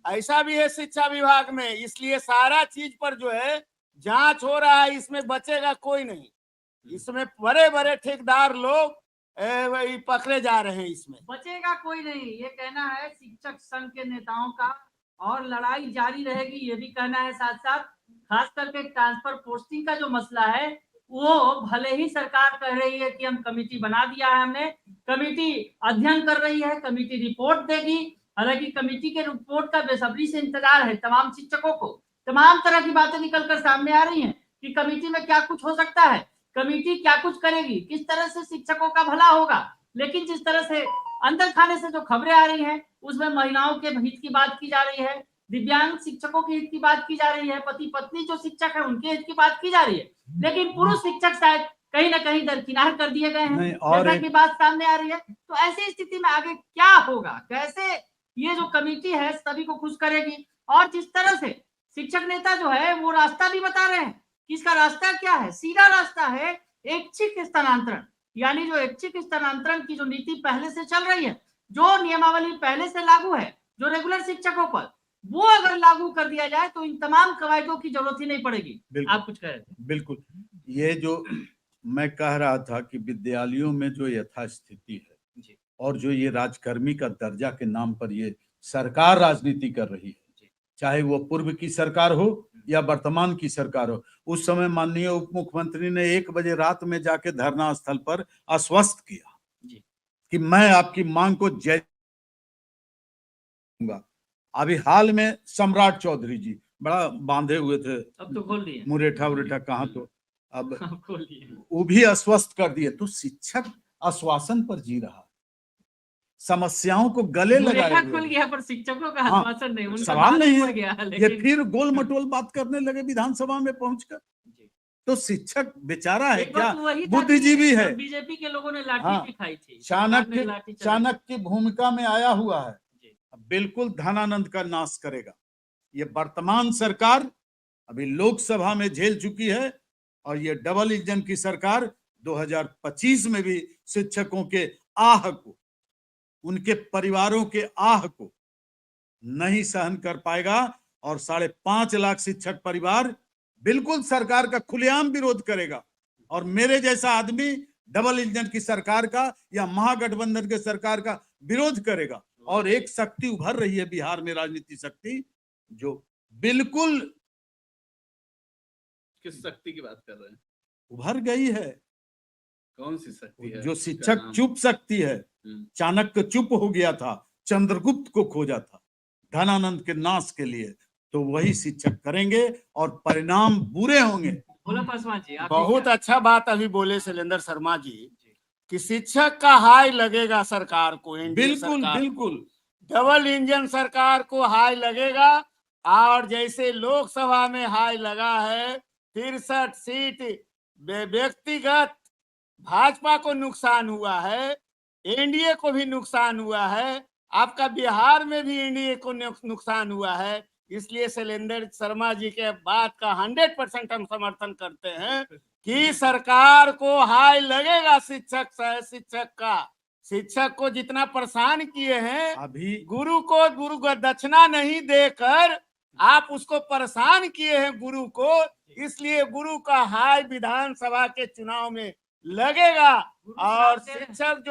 Speaker 3: ऐसा भी है शिक्षा विभाग में। इसलिए सारा चीज पर जो है जांच हो रहा है, इसमें बचेगा कोई नहीं। इसमें बड़े बड़े ठेकेदार लोग वही पकड़े जा रहे हैं, इसमें
Speaker 2: बचेगा कोई नहीं, ये कहना है शिक्षक संघ के नेताओं का, और लड़ाई जारी रहेगी ये भी कहना है। साथ साथ खास करके ट्रांसफर पोस्टिंग का जो मसला है, वो भले ही सरकार कह रही है कि हम कमेटी बना दिया है, हमने कमेटी अध्ययन कर रही है, कमेटी रिपोर्ट देगी। हालांकि कमेटी के रिपोर्ट का बेसब्री से इंतजार है तमाम शिक्षकों को। तमाम तरह की बातें निकलकर सामने आ रही हैं कि कमेटी में क्या कुछ हो सकता है, कमेटी क्या कुछ करेगी, किस तरह से शिक्षकों का भला होगा। लेकिन जिस तरह से अंदर खाने से जो खबरें आ रही हैं, उसमें महिलाओं के हित की बात की जा रही है, दिव्यांग शिक्षकों के हित की बात की जा रही है, पति पत्नी जो शिक्षक है उनके हित की बात की जा रही है, लेकिन पुरुष शिक्षक शायद कहीं ना कहीं दरकिनार कर दिए गए हैं, जैसा की बात सामने आ रही है। तो ऐसी स्थिति में आगे क्या होगा, कैसे ये जो कमेटी है सभी को खुश करेगी, और जिस तरह से शिक्षक नेता जो है वो रास्ता भी बता रहे हैं कि इसका रास्ता क्या है, सीधा रास्ता है ऐच्छिक स्थानांतरण, यानी जो ऐच्छिक स्थानांतरण की जो नीति पहले से चल रही है, जो नियमावली पहले से लागू है जो रेगुलर शिक्षकों पर, वो अगर लागू कर दिया जाए तो इन तमाम कवायदों की जरूरत ही नहीं पड़ेगी।
Speaker 1: बिल्कुल।
Speaker 2: आप कुछ कह रहे थे।
Speaker 1: बिल्कुल, ये जो मैं कह रहा था कि विद्यालयों में जो यथास्थिति है
Speaker 2: जी।
Speaker 1: और जो ये राजकर्मी का दर्जा के नाम पर ये सरकार राजनीति कर रही है, चाहे वो पूर्व की सरकार हो या वर्तमान की सरकार हो। उस समय माननीय उप मुख्यमंत्री ने 1 बजे रात में जाके धरना स्थल पर आश्वस्त किया
Speaker 2: जी।
Speaker 1: कि मैं आपकी मांग को जय दूंगा। अभी हाल में सम्राट चौधरी जी बड़ा बांधे हुए थे,
Speaker 2: अब तो खोल दिए।
Speaker 1: मुरेठा उरेठा कहाँ, तो अब
Speaker 2: अब खोल दिए।
Speaker 1: वो भी आश्वस्त कर दिए। तो शिक्षक आश्वासन पर जी रहा है, समस्याओं को गले लगाए
Speaker 2: मुरेठा
Speaker 1: हुए
Speaker 2: खुल
Speaker 1: है।
Speaker 2: गया पर शिक्षकों का
Speaker 1: हाँ,
Speaker 2: आश्वासन नहीं, उनका
Speaker 1: सवाल
Speaker 2: बात
Speaker 1: नहीं
Speaker 2: उड़
Speaker 1: है।
Speaker 2: गया,
Speaker 1: ये
Speaker 2: लेकिन
Speaker 1: फिर गोल मटोल बात करने लगे विधानसभा में पहुंचकर।
Speaker 2: जी।
Speaker 1: तो शिक्षक बेचारा है
Speaker 2: एक
Speaker 1: क्या,
Speaker 2: वक्त वही था कि
Speaker 1: बुद्धिजीवी है,
Speaker 2: बीजेपी के लोगों ने लाठी
Speaker 1: हाँ,
Speaker 2: भी खाई थी, सरकार ने
Speaker 1: चाणक्य
Speaker 2: लाठी चलाई।
Speaker 1: चाणक्य की भूमिका में आया हुआ है,
Speaker 2: जी।
Speaker 1: बिल्कुल धनानंद का नाश करेगा। ये वर्तमान सरकार अभी लोकसभा में झेल चुकी है और ये डबल इंजन की सरकार 2025 में भी शिक्षकों के आह को, उनके परिवारों के आह को नहीं सहन कर पाएगा और 5.5 लाख शिक्षक परिवार बिल्कुल सरकार का खुलेआम विरोध करेगा। और मेरे जैसा आदमी डबल इंजन की सरकार का या महागठबंधन के सरकार का विरोध करेगा। और एक शक्ति उभर रही है बिहार में, राजनीति शक्ति, जो बिल्कुल
Speaker 4: किस शक्ति की बात कर रहे हैं?
Speaker 1: उभर गई है।
Speaker 4: कौन सी शक्ति है?
Speaker 1: जो
Speaker 4: उसका
Speaker 1: शिक्षक
Speaker 4: नाम?
Speaker 1: चुप सकती है, चाणक्य चुप हो गया था, चंद्रगुप्त को खोजा था धनानंद के नाश के लिए, तो वही शिक्षक करेंगे और परिणाम बुरे होंगे।
Speaker 2: भोला पासवान जी, आप
Speaker 3: बहुत अच्छा बात अभी बोले शैलेंद्र शर्मा जी कि शिक्षक का हाई लगेगा सरकार को, एनडीए
Speaker 1: बिल्कुल
Speaker 3: सरकार को।
Speaker 1: बिल्कुल
Speaker 3: डबल इंजन सरकार को हाई लगेगा। और जैसे लोकसभा में हाई लगा है 63 सीट व्यक्तिगत भाजपा को नुकसान हुआ है, एनडीए को भी नुकसान हुआ है, आपका बिहार में भी एनडीए को नुकसान हुआ है। इसलिए शैलेंद्र शर्मा जी के बात का 100% हम समर्थन करते हैं कि सरकार को हाई लगेगा शिक्षक का। शिक्षक को जितना परेशान किए हैं,
Speaker 1: अभी
Speaker 3: गुरु को गुरु दक्षिणा नहीं देकर आप उसको परेशान किए हैं गुरु को, इसलिए गुरु का हाई विधानसभा के चुनाव में लगेगा। और शिक्षक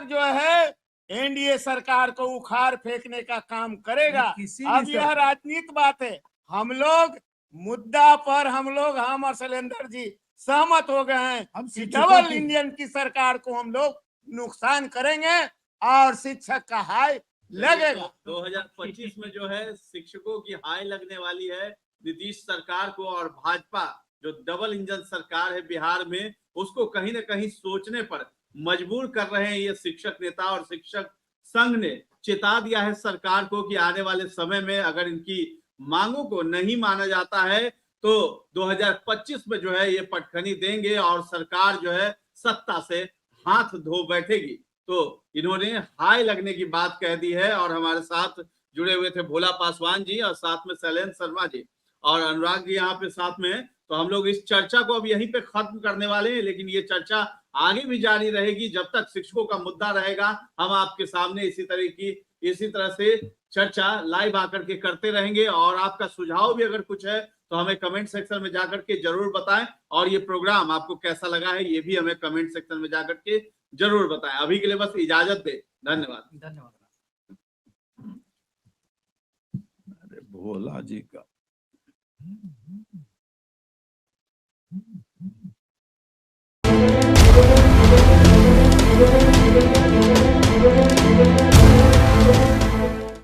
Speaker 3: जो है एनडीए सरकार को उखाड़ फेंकने का काम करेगा। अब यह राजनीतिक बात है, हम लोग मुद्दा पर हम और शैलेंद्र जी सहमत हो गए हैं कि डबल इंजन की सरकार को हम लोग नुकसान करेंगे और शिक्षक का हाई लगेगा।
Speaker 4: 2025 में जो है शिक्षकों की हाई लगने वाली है नीतीश सरकार को, और भाजपा जो डबल इंजन सरकार है बिहार में, उसको कहीं ना कहीं सोचने पर मजबूर कर रहे हैं ये शिक्षक नेता। और शिक्षक संघ ने चेता दिया है सरकार को कि आने वाले समय में अगर इनकी मांगों को नहीं माना जाता है तो 2025 में जो है ये पटखनी देंगे और सरकार जो है सत्ता से हाथ धो बैठेगी। तो इन्होंने हाई लगने की बात कह दी है। और हमारे साथ जुड़े हुए थे भोला पासवान जी और साथ में शैलेंद्र शर्मा जी और अनुराग जी यहाँ पे साथ में। तो हम लोग इस चर्चा को अब यहीं पे खत्म करने वाले हैं, लेकिन ये चर्चा आगे भी जारी रहेगी जब तक शिक्षकों का मुद्दा रहेगा। हम आपके सामने इसी तरह से चर्चा लाइव आकर के करते रहेंगे। और आपका सुझाव भी अगर कुछ है तो हमें कमेंट सेक्शन में जाकर के जरूर बताएं, और ये प्रोग्राम आपको कैसा लगा है ये भी हमें कमेंट सेक्शन में जाकर के जरूर बताएं। अभी के लिए बस इजाजत दे, धन्यवाद।
Speaker 1: अरे भोला जी का